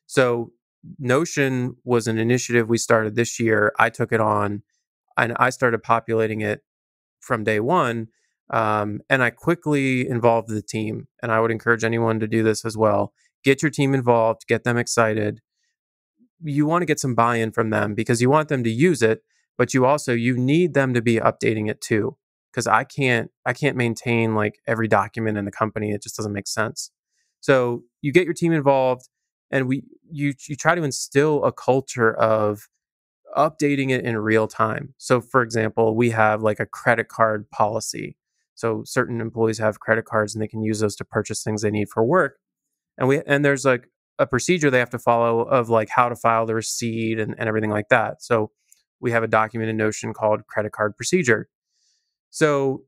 So Notion was an initiative we started this year. I took it on, and I started populating it from day one. And I quickly involved the team, and I would encourage anyone to do this as well. Get your team involved, get them excited. You want to get some buy-in from them because you want them to use it, but you need them to be updating it too. Because I can't maintain like every document in the company. It just doesn't make sense. So you get your team involved, and you try to instill a culture of updating it in real time. So for example, we have like a credit card policy. So certain employees have credit cards and they can use those to purchase things they need for work. And there's like a procedure they have to follow of like how to file the receipt and everything like that. So we have a document in Notion called credit card procedure. So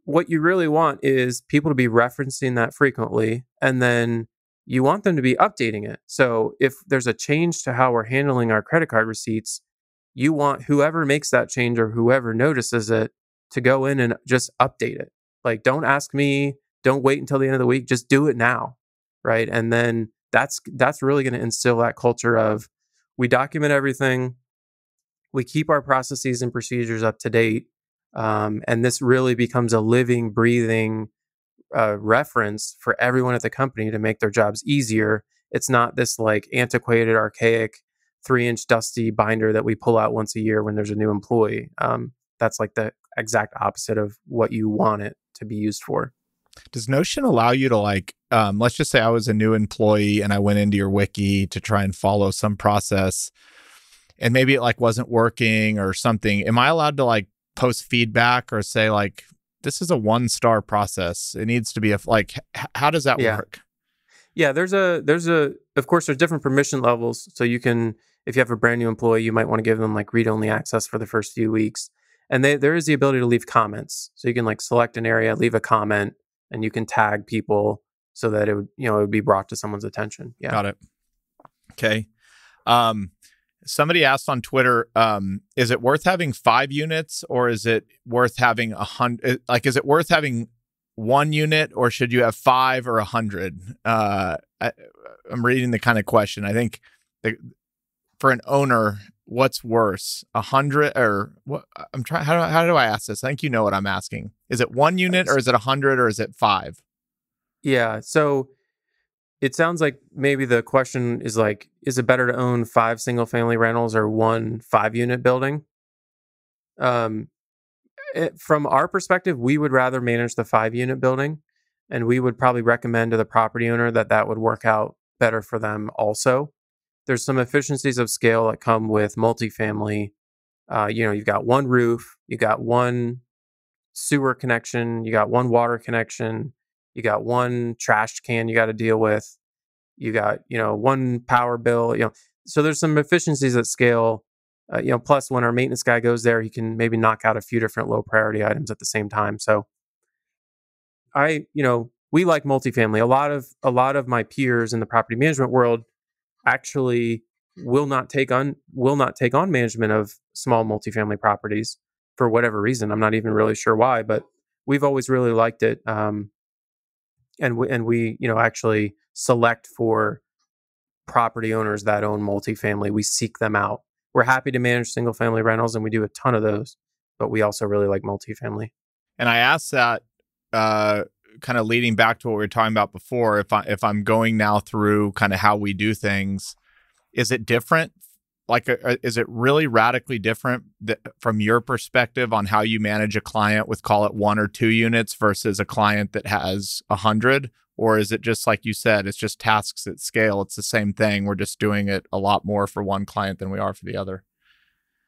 what you really want is people to be referencing that frequently, and then you want them to be updating it. So if there's a change to how we're handling our credit card receipts, you want whoever makes that change or whoever notices it to go in and just update it. Like, don't ask me, don't wait until the end of the week, just do it now, right? And then that's really going to instill that culture of we document everything, we keep our processes and procedures up to date, and this really becomes a living, breathing reference for everyone at the company to make their jobs easier. It's not this like antiquated, archaic 3-inch dusty binder that we pull out once a year when there's a new employee. That's like the exact opposite of what you want it to be used for. Does Notion allow you to like, let's just say I was a new employee and I went into your wiki to try and follow some process and maybe it like wasn't working or something. Am I allowed to like post feedback or say like, this is a 1-star process. It needs to be how does that work? Yeah, of course, there's different permission levels. So you can, if you have a brand new employee, you might want to give them like read-only access for the first few weeks. And there is the ability to leave comments. So you can like select an area, leave a comment, and you can tag people so that it would be brought to someone's attention. Yeah. Got it. Okay. Somebody asked on Twitter, is it worth having 5 units or is it worth having 100? Like, is it worth having 1 unit or should you have 5 or 100? I'm reading the kind of question. I think for an owner, what's worse, 100 or what? I'm trying. How do I ask this? I think you know what I'm asking. Is it 1 unit or is it 100 or is it 5? Yeah. So it sounds like maybe the question is like, is it better to own 5 single-family rentals or 1 5-unit building? From our perspective, we would rather manage the 5-unit building, and we would probably recommend to the property owner that would work out better for them also. There's some efficiencies of scale that come with multifamily. You've got 1 roof, you got 1 sewer connection, you got 1 water connection, you got 1 trash can you got to deal with. You got, 1 power bill, so there's some efficiencies at scale. Plus when our maintenance guy goes there, he can maybe knock out a few different low priority items at the same time. So we like multifamily. A lot of my peers in the property management world actually will not take on management of small multifamily properties for whatever reason. I'm not even really sure why, but we've always really liked it. And we actually select for property owners that own multifamily. We seek them out. We're happy to manage single family rentals, and we do a ton of those, but we also really like multifamily. And I asked that kind of leading back to what we were talking about before. If I'm going now through kind of how we do things, is it different? Like, is it really radically different from your perspective on how you manage a client with, call it 1 or 2 units versus a client that has 100? Or is it just like you said, it's just tasks at scale? It's the same thing. We're just doing it a lot more for one client than we are for the other.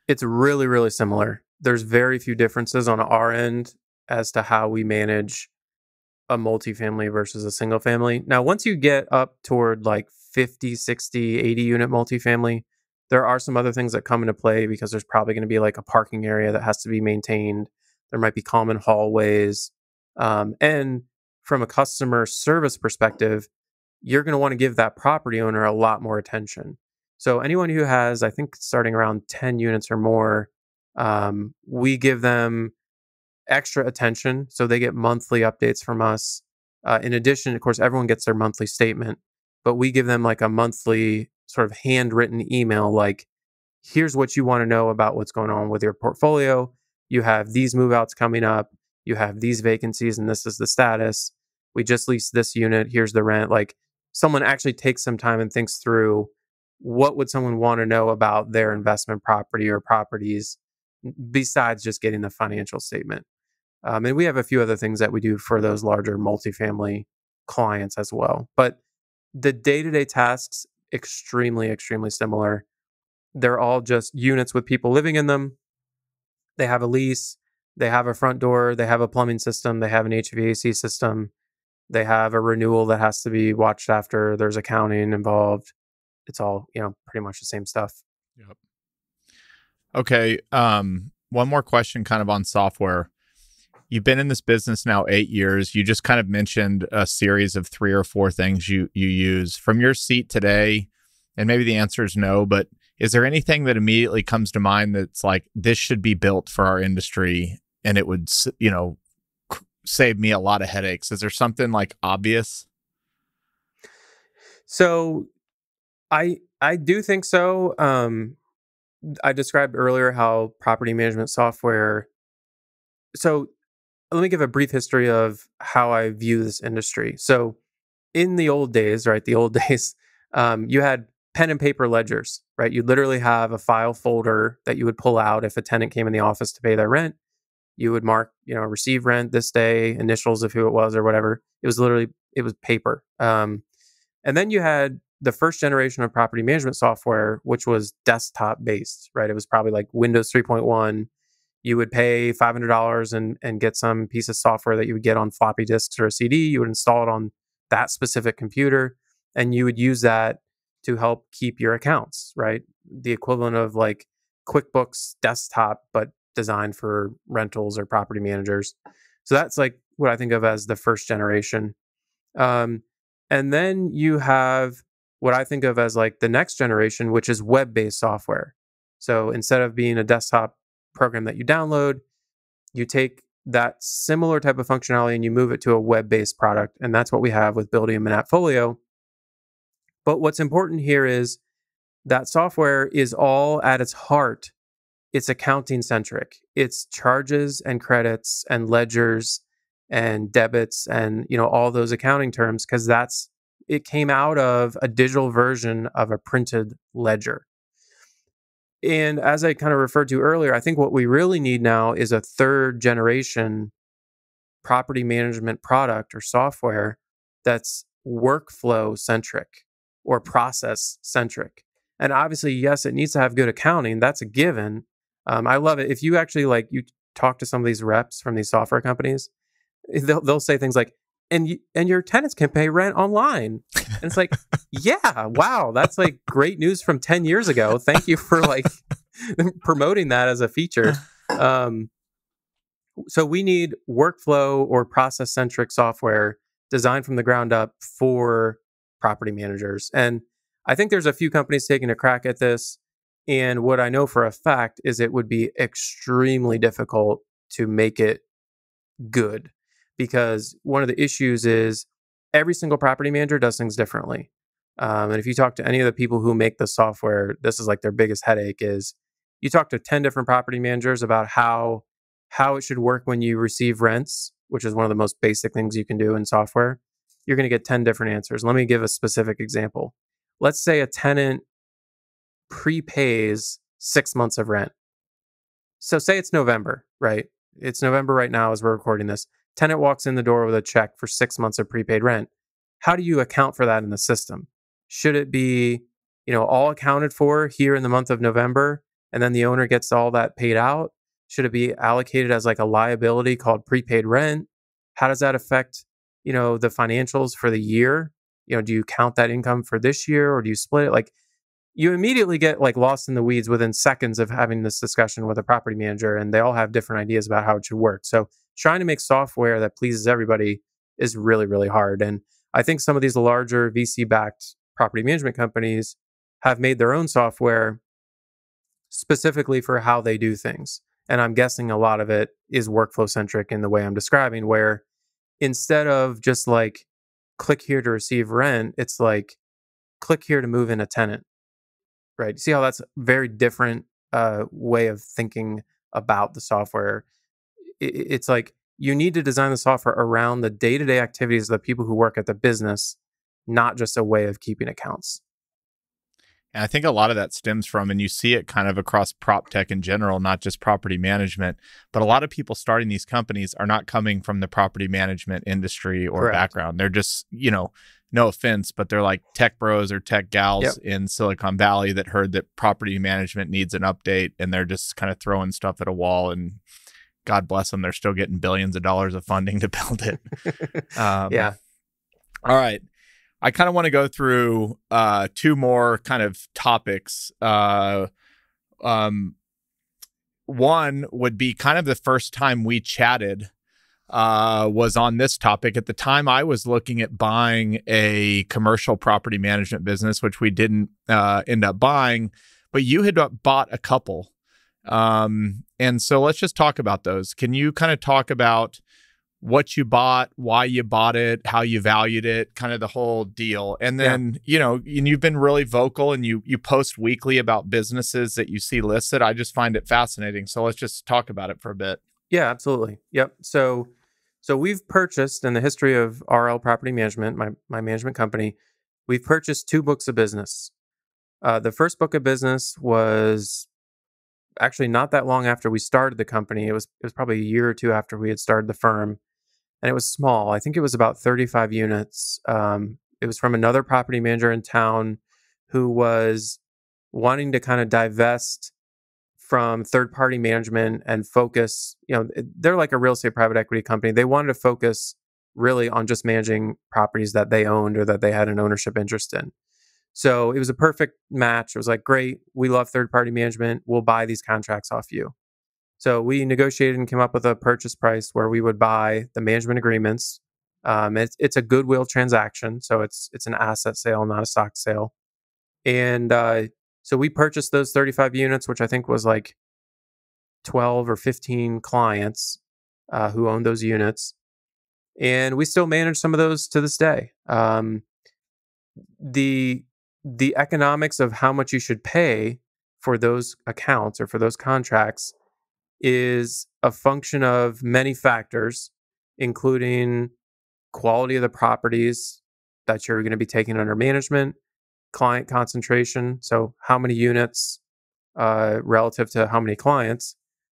It's really, really similar. There's very few differences on our end. as to how we manage a multifamily versus a single family. Now, once you get up toward like 50, 60, 80 unit multifamily, there are some other things that come into play because there's probably going to be like a parking area that has to be maintained. There might be common hallways. And from a customer service perspective, you're going to want to give that property owner a lot more attention. So anyone who has, I think, starting around 10 units or more, we give them extra attention. So they get monthly updates from us. In addition, of course, everyone gets their monthly statement, but we give them like a monthly sort of handwritten email, like, here's what you want to know about what's going on with your portfolio. You have these move outs coming up. You have these vacancies, and this is the status. We just leased this unit. Here's the rent. Like, someone actually takes some time and thinks through what would someone want to know about their investment property or properties besides just getting the financial statement. And we have a few other things that we do for those larger multifamily clients as well. But the day-to-day tasks, extremely, extremely similar. They're all just units with people living in them. They have a lease. They have a front door. They have a plumbing system. They have an HVAC system. They have a renewal that has to be watched after. There's accounting involved. It's all, pretty much the same stuff. Yep. Okay. One more question kind of on software. You've been in this business now 8 years. You just kind of mentioned a series of 3 or 4 things you use. From your seat today, and maybe the answer is no, but is there anything that immediately comes to mind that's like, this should be built for our industry and it would, save me a lot of headaches? Is there something like obvious? So I do think so. I described earlier how property management software. So let me give a brief history of how I view this industry. So in the old days, right? You had pen and paper ledgers, right? You'd literally have a file folder that you would pull out if a tenant came in the office to pay their rent. You would mark, receive rent this day, initials of who it was or whatever. It was paper. And then you had the first generation of property management software, which was desktop based, right? It was probably like Windows 3.1. You would pay $500 and get some piece of software that you would get on floppy disks or a CD. You would install it on that specific computer, and you would use that to help keep your accounts, right? The equivalent of like QuickBooks Desktop, but designed for rentals or property managers. So that's like what I think of as the first generation. And then you have what I think of as like the next generation, which is web-based software. So instead of being a desktop program that you download, you take that similar type of functionality and you move it to a web-based product. And that's what we have with Buildium and AppFolio. But what's important here is that software is all at its heart. It's accounting centric. It's charges and credits and ledgers and debits and, all those accounting terms, because it came out of a digital version of a printed ledger. And as I kind of referred to earlier, I think what we really need now is a third generation property management product or software that's workflow centric or process centric. And obviously, yes, it needs to have good accounting. That's a given. I love it. If you actually you talk to some of these reps from these software companies, they'll say things like, and your tenants can pay rent online. And it's like, yeah, wow, that's like great news from 10 years ago. Thank you for promoting that as a feature. So we need workflow or process centric software designed from the ground up for property managers. And I think there's a few companies taking a crack at this. And what I know for a fact is it would be extremely difficult to make it good, because one of the issues is every single property manager does things differently. And if you talk to any of the people who make the software, this is like their biggest headache is you talk to 10 different property managers about how it should work when you receive rents, which is one of the most basic things you can do in software. You're going to get 10 different answers. Let me give a specific example. Let's say a tenant prepays 6 months of rent. So say it's November, right? It's November right now as we're recording this. Tenant walks in the door with a check for 6 months of prepaid rent. How do you account for that in the system? Should it be, all accounted for here in the month of November, and then the owner gets all that paid out? Should it be allocated as like a liability called prepaid rent? How does that affect, the financials for the year? Do you count that income for this year or do you split it? Like, you immediately get like lost in the weeds within seconds of having this discussion with a property manager, and they all have different ideas about how it should work. So trying to make software that pleases everybody is really, really hard. And I think some of these larger VC-backed property management companies have made their own software specifically for how they do things. And I'm guessing a lot of it is workflow centric in the way I'm describing, where instead of just like click here to receive rent, it's like click here to move in a tenant, right? See how that's a very different way of thinking about the software. It's like you need to design the software around the day-to-day activities of the people who work at the business, not just a way of keeping accounts. And I think a lot of that stems from, and you see it kind of across prop tech in general, not just property management, but a lot of people starting these companies are not coming from the property management industry or Correct. background. They're just, no offense, but they're like tech bros or tech gals in Silicon Valley that heard that property management needs an update, and they're just kind of throwing stuff at a wall, and God bless them, they're still getting billions of dollars of funding to build it. Yeah. All right. I kind of want to go through two more kind of topics. One would be kind of the first time we chatted was on this topic. At the time, I was looking at buying a commercial property management business, which we didn't end up buying, but you had bought a couple. And so let's just talk about those. Can you kind of talk about what you bought, why you bought it, how you valued it, kind of the whole deal? And then, and you've been really vocal, and you post weekly about businesses that you see listed. I just find it fascinating. So let's just talk about it for a bit. Yeah, absolutely. Yep. So we've purchased, in the history of RL Property Management, my management company, we've purchased 2 books of business. The first book of business was actually not that long after we started the company. It was probably a year or two after we had started the firm. And it was small. I think it was about 35 units. It was from another property manager in town who was wanting to kind of divest from third-party management and focus, they're like a real estate private equity company. They wanted to focus really on just managing properties that they owned or that they had an ownership interest in. So it was a perfect match. It was like, great, we love third-party management. We'll buy these contracts off you. So we negotiated and came up with a purchase price where we would buy the management agreements. It's a goodwill transaction, so it's an asset sale, not a stock sale. And so we purchased those 35 units, which I think was like 12 or 15 clients who owned those units. And we still manage some of those to this day. The economics of how much you should pay for those accounts or for those contracts is a function of many factors, including quality of the properties that you're going to be taking under management, client concentration, so how many units relative to how many clients,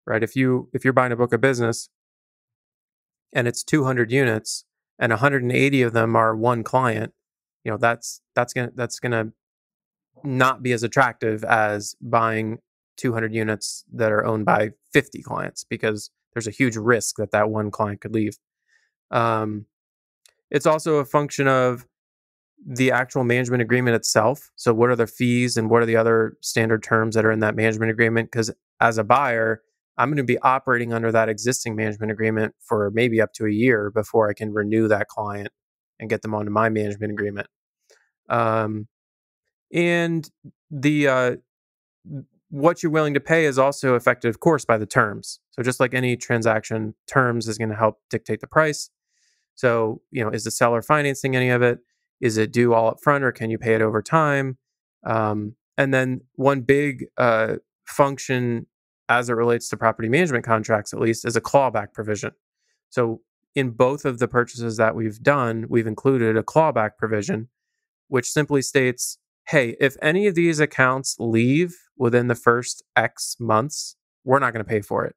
right? If you're buying a book of business and it's 200 units and 180 of them are one client, that's gonna not be as attractive as buying 200 units that are owned by 50 clients, because there's a huge risk that one client could leave. It's also a function of the actual management agreement itself. So what are the fees and what are the other standard terms that are in that management agreement? Because as a buyer, I'm going to be operating under that existing management agreement for maybe up to a year before I can renew that client and get them onto my management agreement. And the what you're willing to pay is also affected, of course, by the terms. So just like any transaction, terms is going to help dictate the price. So, is the seller financing any of it? Is it due all up front, or can you pay it over time? And then one big function as it relates to property management contracts, at least, is a clawback provision. So in both of the purchases that we've done, we've included a clawback provision, which simply states, hey, if any of these accounts leave within the first X months, we're not going to pay for it.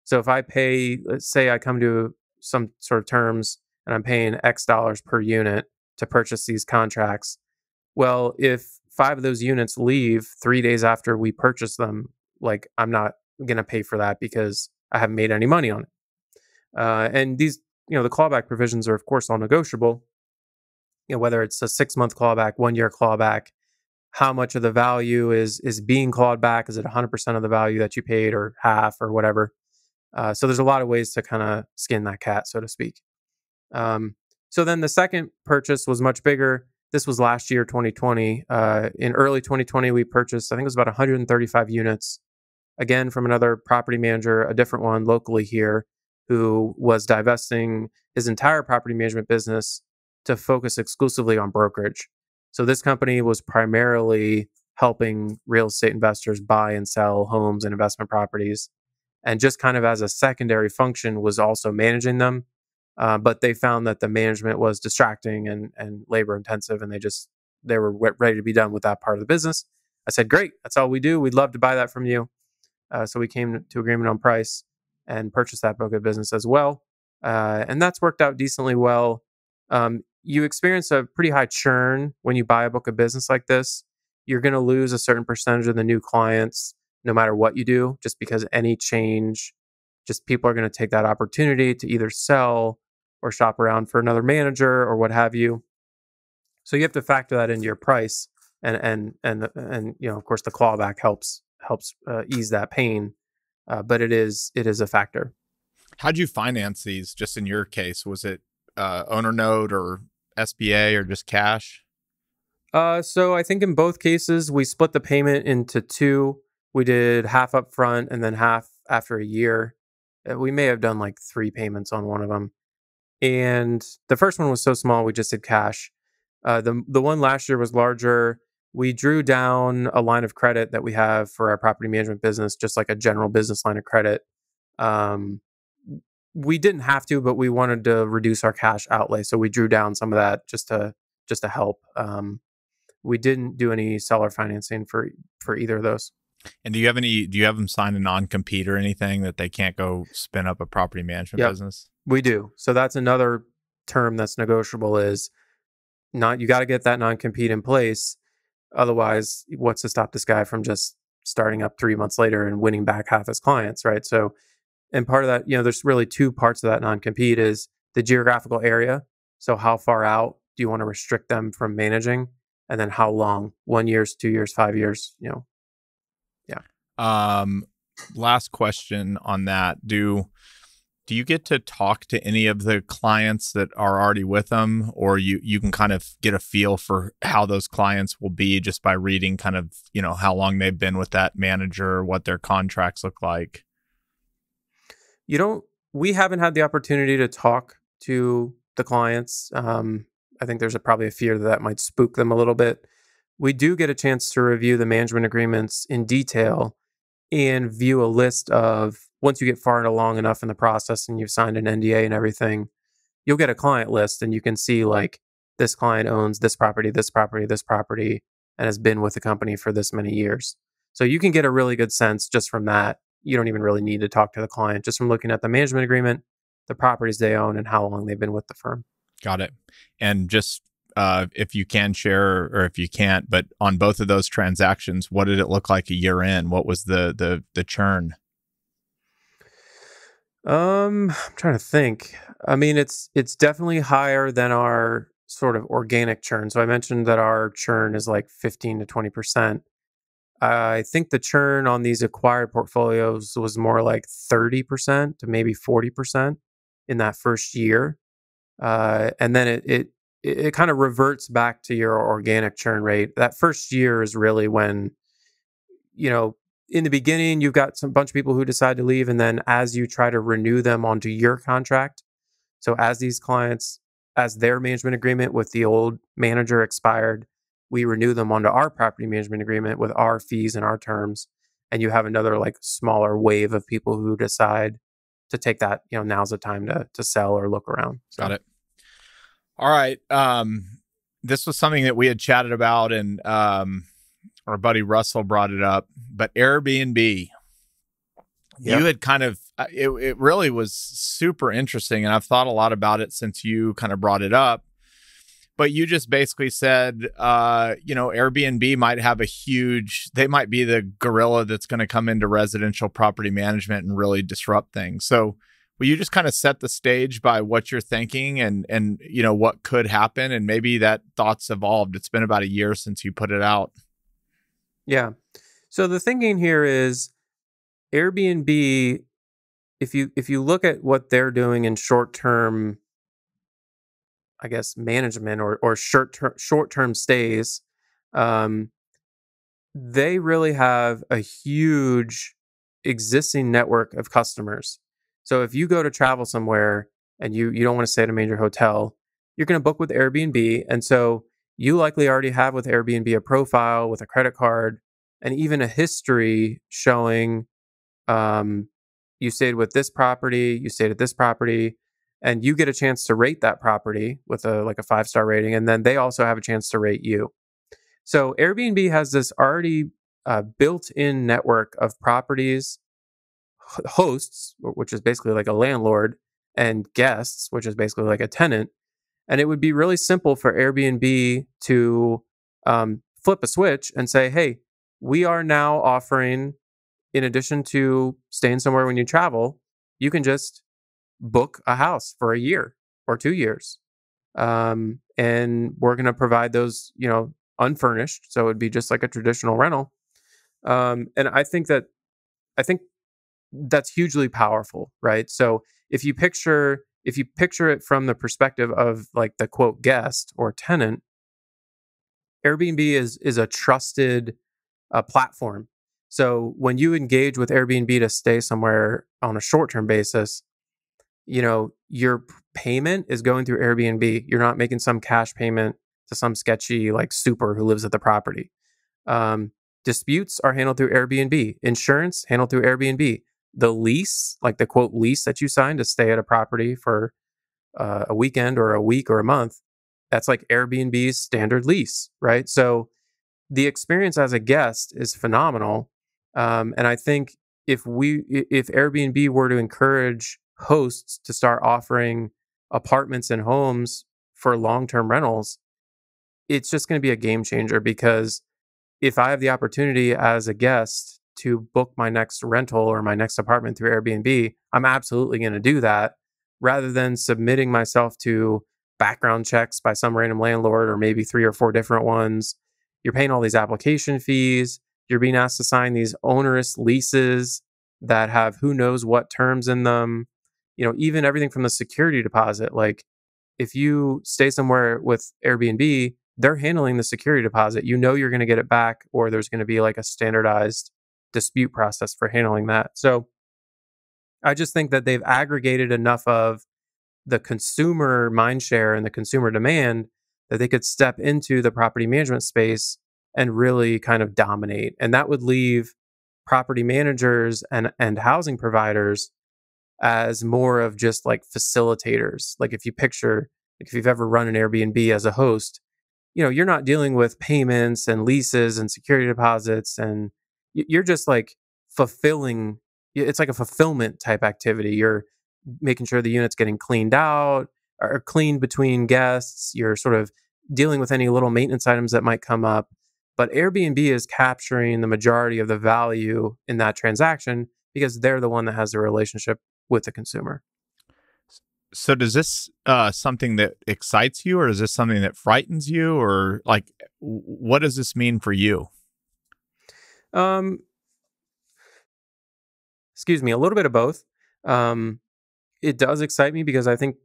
So if I pay, let's say I come to some sort of terms and I'm paying X dollars per unit to purchase these contracts. Well, if 5 of those units leave 3 days after we purchase them, like I'm not going to pay for that because I haven't made any money on it. And these, the clawback provisions are of course all negotiable. Whether it's a 6-month clawback, 1-year clawback, how much of the value is being clawed back? Is it 100% of the value that you paid, or half, or whatever? So there's a lot of ways to kind of skin that cat, so to speak. So then the second purchase was much bigger. This was last year, 2020. In early 2020, we purchased, I think it was about 135 units, again, from another property manager, a different one locally here, who was divesting his entire property management business to focus exclusively on brokerage. So this company was primarily helping real estate investors buy and sell homes and investment properties, and just kind of as a secondary function was also managing them. But they found that the management was distracting and labor intensive, and they were ready to be done with that part of the business. I said, great, that's all we do. We'd love to buy that from you. So we came to agreement on price and purchased that book of business as well. And that's worked out decently well. You experience a pretty high churn when you buy a book of business like this. You're going to lose a certain percentage of the new clients no matter what you do, just because any change, just people are going to take that opportunity to either sell or shop around for another manager or what have you. So you have to factor that into your price, and of course the clawback helps ease that pain, but it is a factor. How'd you finance these? Just in your case, was it owner note or SBA or just cash? So I think in both cases we split the payment into two. We did half up front and then half after a year. We may have done like 3 payments on one of them. And the first one was so small, we just did cash. The one last year was larger. We drew down a line of credit that we have for our property management business, just like a general business line of credit. We didn't have to, but we wanted to reduce our cash outlay, so we drew down some of that just to help. We didn't do any seller financing for either of those. And do you have them sign a non-compete or anything that they can't go spin up a property management business? We do. So that's another term that's negotiable, is you got to get that non-compete in place. Otherwise, what's to stop this guy from just starting up 3 months later and winning back half his clients, right? So, and part of that, there's really 2 parts of that non-compete: is the geographical area. So how far out do you want to restrict them from managing? And then how long? 1 year, 2 years, 5 years, Yeah. Last question on that. Do you get to talk to any of the clients that are already with them, or you can kind of get a feel for how those clients will be just by reading kind of, how long they've been with that manager, what their contracts look like? We haven't had the opportunity to talk to the clients. I think there's probably a fear that might spook them a little bit. We do get a chance to review the management agreements in detail and view a list of, once you get far along enough in the process and you've signed an NDA and everything, you'll get a client list and you can see like, this client owns this property, this property, this property, and has been with the company for this many years. So you can get a really good sense just from that. You don't even really need to talk to the client, just from looking at the management agreement, the properties they own, and how long they've been with the firm. Got it. And just if you can share, or if you can't, but on both of those transactions, what did it look like a year in? What was the churn? I'm trying to think. I mean, it's definitely higher than our sort of organic churn. So I mentioned that our churn is like 15 to 20%. I think the churn on these acquired portfolios was more like 30% to maybe 40% in that first year. And then it kind of reverts back to your organic churn rate. That first year is really when, in the beginning, you've got some bunch of people who decide to leave. And then as you try to renew them onto your contract, so as these clients, as their management agreement with the old manager expired, we renew them onto our property management agreement with our fees and our terms. And you have another like smaller wave of people who decide to take that, now's the time to sell or look around. So. Got it. All right. This was something that we had chatted about, and our buddy Russell brought it up, but Airbnb, you had kind of, it really was super interesting. And I've thought a lot about it since you kind of brought it up, But you just basically said, Airbnb might have they might be the gorilla that's going to come into residential property management and really disrupt things. So will you just kind of set the stage by what you're thinking and what could happen? And maybe that thought's evolved. It's been about a year since you put it out. Yeah. So the thinking here is Airbnb, if you look at what they're doing in short-term, I guess, management or short-term stays, they really have a huge existing network of customers. So if you go to travel somewhere and you don't want to stay at a major hotel, you're going to book with Airbnb. And so you likely already have with Airbnb a profile with a credit card and even a history showing you stayed with this property, you stayed at this property, and you get a chance to rate that property with a 5-star rating. And then they also have a chance to rate you. So Airbnb has this already built-in network of properties, hosts, which is basically like a landlord, and guests, which is basically like a tenant. And it would be really simple for Airbnb to flip a switch and say, hey, we are now offering, in addition to staying somewhere when you travel, you can just book a house for a year or 2 years. And we're going to provide those, unfurnished. So it'd be just like a traditional rental. And I think that's hugely powerful, right? So if you picture it from the perspective of like the quote guest or tenant, Airbnb is a trusted platform. So when you engage with Airbnb to stay somewhere on a short-term basis, your payment is going through Airbnb. You're not making some cash payment to some sketchy like super who lives at the property. Disputes are handled through Airbnb. Insurance handled through Airbnb. The lease, like the quote lease that you signed to stay at a property for a weekend or a week or a month, that's like Airbnb's standard lease, right? So the experience as a guest is phenomenal. And I think if Airbnb were to encourage hosts to start offering apartments and homes for long-term rentals, it's just going to be a game changer, because if I have the opportunity as a guest to book my next rental or my next apartment through Airbnb, I'm absolutely going to do that, rather than submitting myself to background checks by some random landlord or maybe 3 or 4 different ones. You're paying all these application fees. You're being asked to sign these onerous leases that have who knows what terms in them. Even everything from the security deposit. Like if you stay somewhere with Airbnb, they're handling the security deposit. You're going to get it back, or there's going to be like a standardized dispute process for handling that. So I just think that they've aggregated enough of the consumer mindshare and the consumer demand that they could step into the property management space and really kind of dominate. And that would leave property managers and housing providers as more of just like facilitators. Like if you've ever run an Airbnb as a host, you're not dealing with payments and leases and security deposits, and you're just like fulfilling. It's like a fulfillment type activity. You're making sure the unit's getting cleaned out or cleaned between guests. You're sort of dealing with any little maintenance items that might come up. But Airbnb is capturing the majority of the value in that transaction because they're the one that has the relationship with the consumer. So does this something that excites you, or is this something that frightens you, or like what does this mean for you? Excuse me, a little bit of both. It does excite me because I think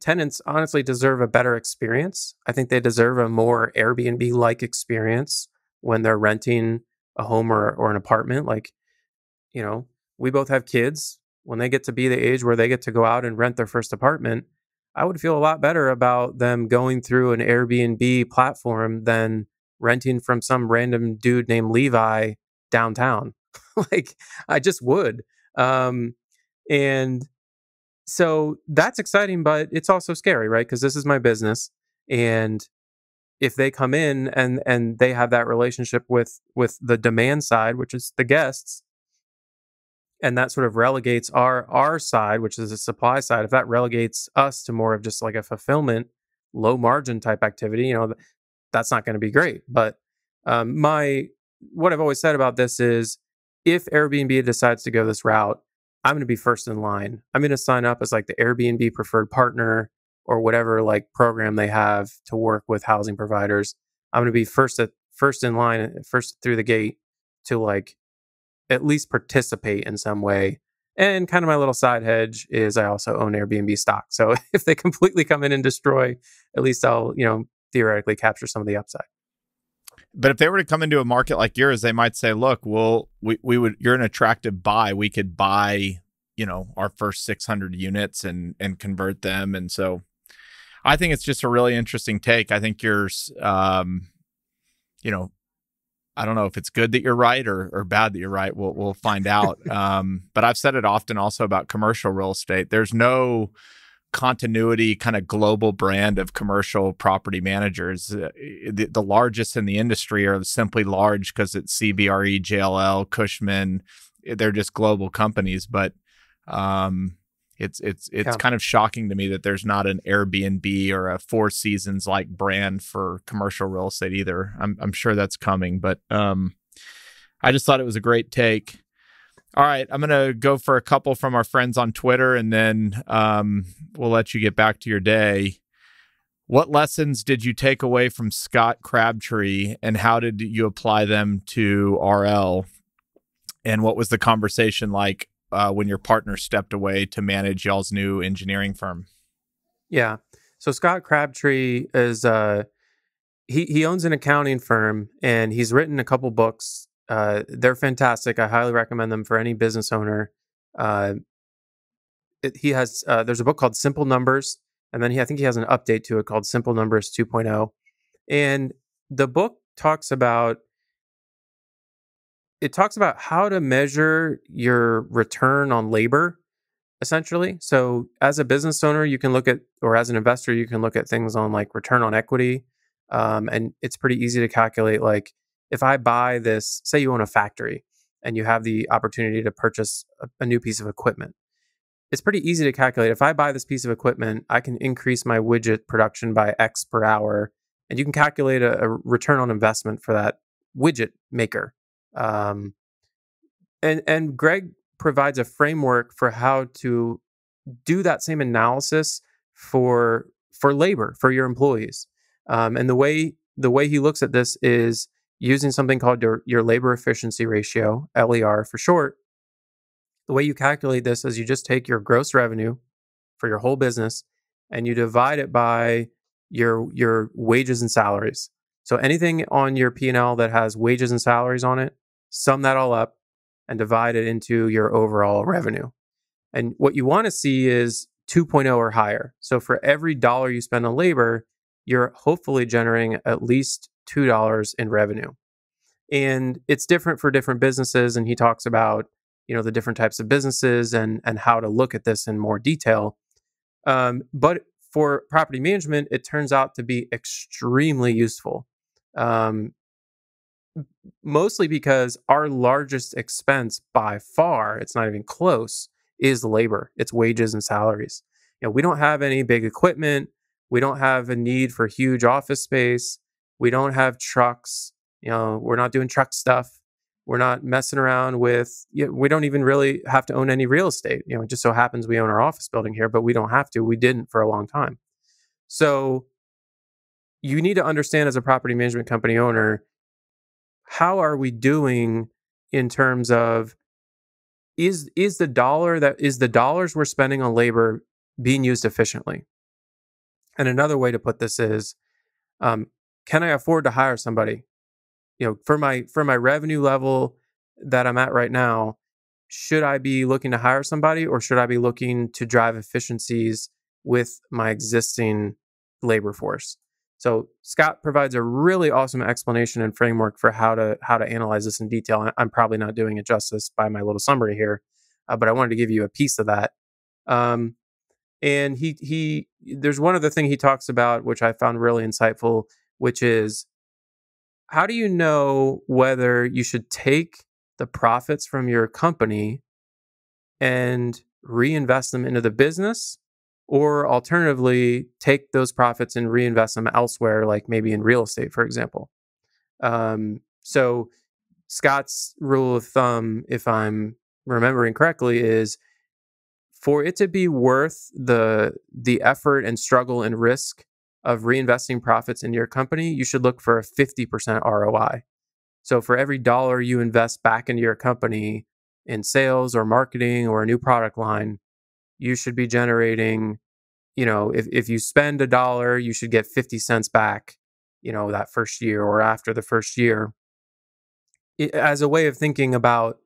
tenants honestly deserve a better experience. I think they deserve a more Airbnb-like experience when they're renting a home or an apartment. Like, we both have kids. When they get to be the age where they get to go out and rent their first apartment, I would feel a lot better about them going through an Airbnb platform than renting from some random dude named Levi downtown. Like, I just would. And so that's exciting, but it's also scary, right? Because this is my business. And if they come in and they have that relationship with the demand side, which is the guests, and that sort of relegates our side, which is the supply side, if that relegates us to more of just like a fulfillment low margin type activity, that's not going to be great. But what I've always said about this is, if Airbnb decides to go this route, I'm going to be first in line. I'm going to sign up as like the Airbnb preferred partner or whatever like program they have to work with housing providers. I'm going to be first in line, first through the gate to like at least participate in some way. And kind of my little side hedge is I also own Airbnb stock. So if they completely come in and destroy, at least I'll, theoretically capture some of the upside. But if they were to come into a market like yours, they might say, look, we would, you're an attractive buy. We could buy, our first 600 units and convert them. And so I think it's just a really interesting take. I think yours, I don't know if it's good that you're right or bad that you're right. We'll find out. But I've said it often also about commercial real estate. There's no continuity kind of global brand of commercial property managers. The largest in the industry are simply large because it's CBRE, JLL, Cushman. They're just global companies. But it's kind of shocking to me that there's not an Airbnb or a Four Seasons like brand for commercial real estate either. I'm sure that's coming, but I just thought it was a great take. All right, I'm going to go for a couple from our friends on Twitter, and then we'll let you get back to your day. What lessons did you take away from Scott Crabtree, and how did you apply them to RL? And what was the conversation like when your partner stepped away to manage y'all's new engineering firm? Yeah. So Scott Crabtree is he owns an accounting firm, and he's written a couple books. They're fantastic. I highly recommend them for any business owner. He has there's a book called Simple Numbers, and then I think he has an update to it called Simple Numbers 2.0. And the book talks about how to measure your return on labor, essentially. So as a business owner, you can look at, or as an investor, you can look at things on like return on equity. And it's pretty easy to calculate, like, if I buy this, say you own a factory and you have the opportunity to purchase a new piece of equipment, it's pretty easy to calculate. If I buy this piece of equipment, I can increase my widget production by X per hour, and you can calculate a return on investment for that widget maker. And Greg provides a framework for how to do that same analysis for labor, for your employees. And the way he looks at this is using something called your labor efficiency ratio, LER for short. The way you calculate this is you just take your gross revenue for your whole business and you divide it by your wages and salaries. So anything on your P&L that has wages and salaries on it, sum that all up and divide it into your overall revenue. And what you want to see is 2.0 or higher. So for every dollar you spend on labor, you're hopefully generating at least $2 in revenue. And it's different for different businesses. And he talks about, the different types of businesses and how to look at this in more detail. But for property management, it turns out to be extremely useful. Mostly because our largest expense by far, it's not even close, is labor. It's wages and salaries. We don't have any big equipment. We don't have a need for huge office space. We don't have trucks. We're not doing truck stuff. We're not messing around with, we don't even really have to own any real estate. It just so happens we own our office building here, but we don't have to. We didn't for a long time. So you need to understand, as a property management company owner, how are we doing in terms of, is the dollars we're spending on labor being used efficiently? And another way to put this is, can I afford to hire somebody? For my revenue level that I'm at right now, should I be looking to hire somebody, or should I be looking to drive efficiencies with my existing labor force? So Scott provides a really awesome explanation and framework for how to analyze this in detail. I'm probably not doing it justice by my little summary here, but I wanted to give you a piece of that. And there's one other thing he talks about, which I found really insightful, which is, how do you know whether you should take the profits from your company and reinvest them into the business, or alternatively, take those profits and reinvest them elsewhere, like maybe in real estate, for example. So Scott's rule of thumb, if I'm remembering correctly, is for it to be worth the effort and struggle and risk of reinvesting profits into your company, you should look for a 50% ROI. So for every dollar you invest back into your company in sales or marketing or a new product line, you should be generating, if you spend $1, you should get 50 cents back, that first year or after the first year, as a way of thinking about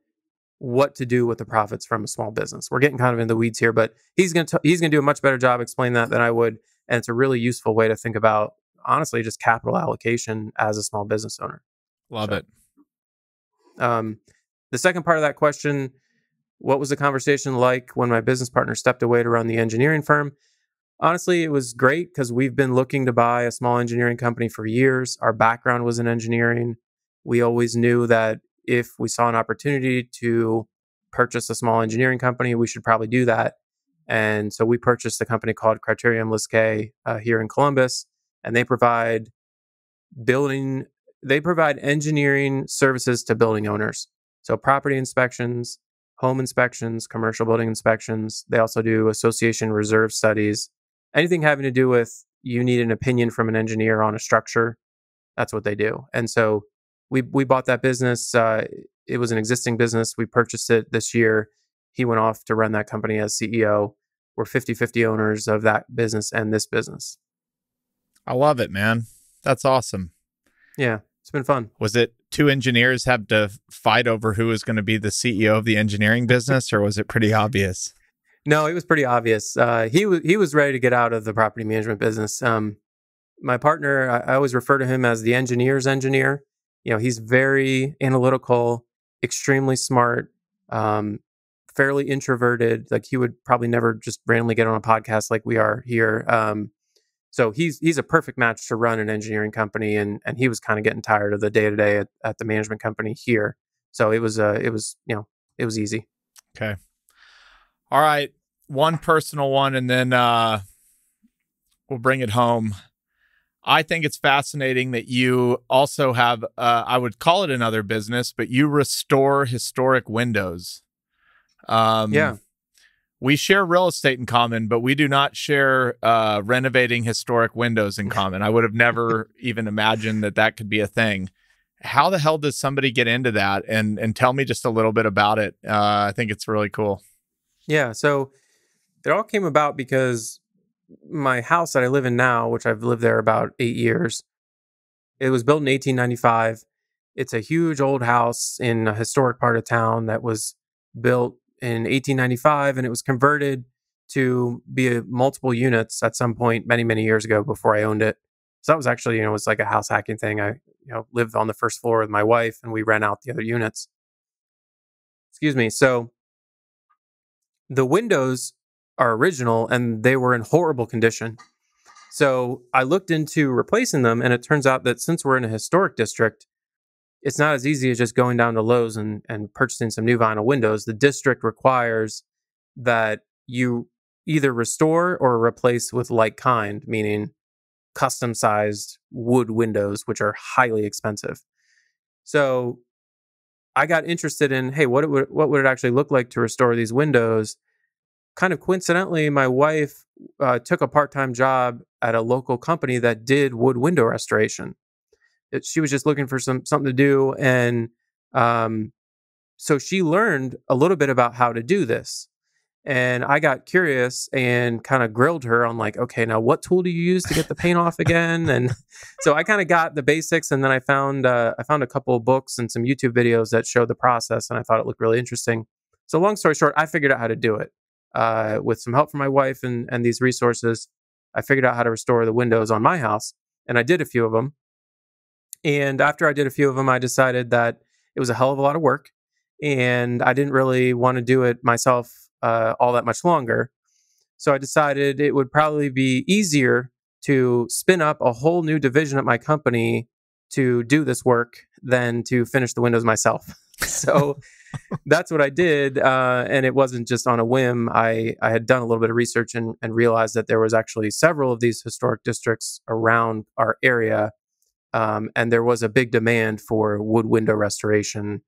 what to do with the profits from a small business. We're getting kind of in the weeds here, but he's going to do a much better job explaining that than I would. And it's a really useful way to think about, honestly, just capital allocation as a small business owner. Love it. The second part of that question, what was the conversation like when my business partner stepped away to run the engineering firm? Honestly, it was great because we've been looking to buy a small engineering company for years. Our background was in engineering. We always knew that if we saw an opportunity to purchase a small engineering company, we should probably do that. And so we purchased a company called Criterium Liskay here in Columbus, and they provide engineering services to building owners. So property inspections, home inspections, commercial building inspections. They also do association reserve studies. Anything having to do with you need an opinion from an engineer on a structure, that's what they do. And so we bought that business. It was an existing business. We purchased it this year. He went off to run that company as CEO. We're 50-50 owners of that business and this business. I love it, man. That's awesome. Yeah, it's been fun. Was it two engineers have to fight over who was going to be the CEO of the engineering business, or was it pretty obvious? No, it was pretty obvious. He was ready to get out of the property management business. My partner, I always refer to him as the engineer's engineer. He's very analytical, extremely smart, fairly introverted. Like he would probably never just randomly get on a podcast like we are here. So he's a perfect match to run an engineering company, and he was kind of getting tired of the day-to-day at the management company here. So it was easy. Okay. All right. One personal one, and then we'll bring it home. I think it's fascinating that you also have, I would call it another business, but you restore historic windows. Yeah. We share real estate in common, but we do not share renovating historic windows in common. I would have never even imagined that could be a thing. How the hell does somebody get into that? And tell me just a little bit about it. I think it's really cool. Yeah. So it all came about because my house that I live in now, which I've lived there about 8 years, it was built in 1895. It's a huge old house in a historic part of town that was built in 1895, and it was converted to be multiple units at some point many, many years ago before I owned it. So that was actually, it was like a house hacking thing. I, lived on the first floor with my wife, and we rent out the other units. Excuse me. So the windows are original, and they were in horrible condition. So I looked into replacing them, and it turns out that since we're in a historic district, it's not as easy as just going down to Lowe's and purchasing some new vinyl windows. The district requires that you either restore or replace with like kind, meaning custom sized wood windows, which are highly expensive. So I got interested in, hey, what would it actually look like to restore these windows? Kind of coincidentally, my wife took a part-time job at a local company that did wood window restoration. She was just looking for something to do, and so she learned a little bit about how to do this. And I got curious and kind of grilled her on like, okay, now what tool do you use to get the paint off again? And so I kind of got the basics, and then I found a couple of books and some YouTube videos that showed the process, and I thought it looked really interesting. So long story short, I figured out how to do it with some help from my wife and these resources. I figured out how to restore the windows on my house, and I did a few of them. And after I did a few of them, I decided that it was a hell of a lot of work, and I didn't really want to do it myself all that much longer. So I decided it would probably be easier to spin up a whole new division at my company to do this work than to finish the windows myself. So that's what I did. And it wasn't just on a whim. I had done a little bit of research and realized that there was actually several of these historic districts around our area. And there was a big demand for wood window restoration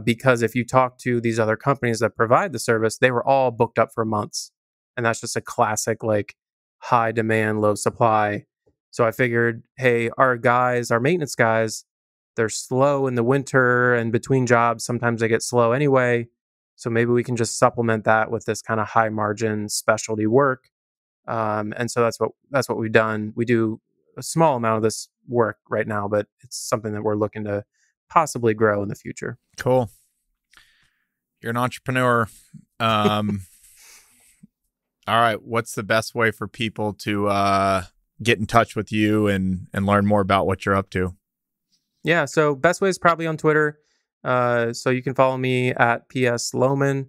because if you talk to these other companies that provide the service, they were all booked up for months. And that's just a classic, like, high demand, low supply. So I figured, hey, our maintenance guys, they're slow in the winter and between jobs. Sometimes they get slow anyway. So maybe we can just supplement that with this kind of high margin specialty work. And so that's what we've done. We do a small amount of this work right now, but it's something that we're looking to possibly grow in the future. Cool. You're an entrepreneur. All right. What's the best way for people to get in touch with you and learn more about what you're up to? Yeah. So best way is probably on Twitter. So you can follow me at PS Lohman.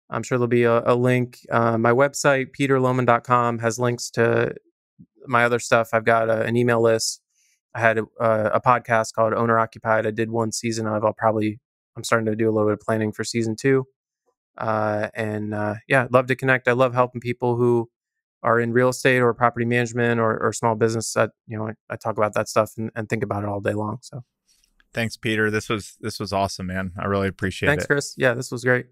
I'm sure there'll be a link. My website, peterlohman.com, has links to my other stuff. I've got an email list. I had a podcast called Owner Occupied. I did one season of. I'm starting to do a little bit of planning for season 2. Yeah, I'd love to connect. I love helping people who are in real estate or property management or small business. I talk about that stuff and think about it all day long. So thanks, Peter. This was awesome, man. I really appreciate it. Thanks, Chris. Yeah, this was great.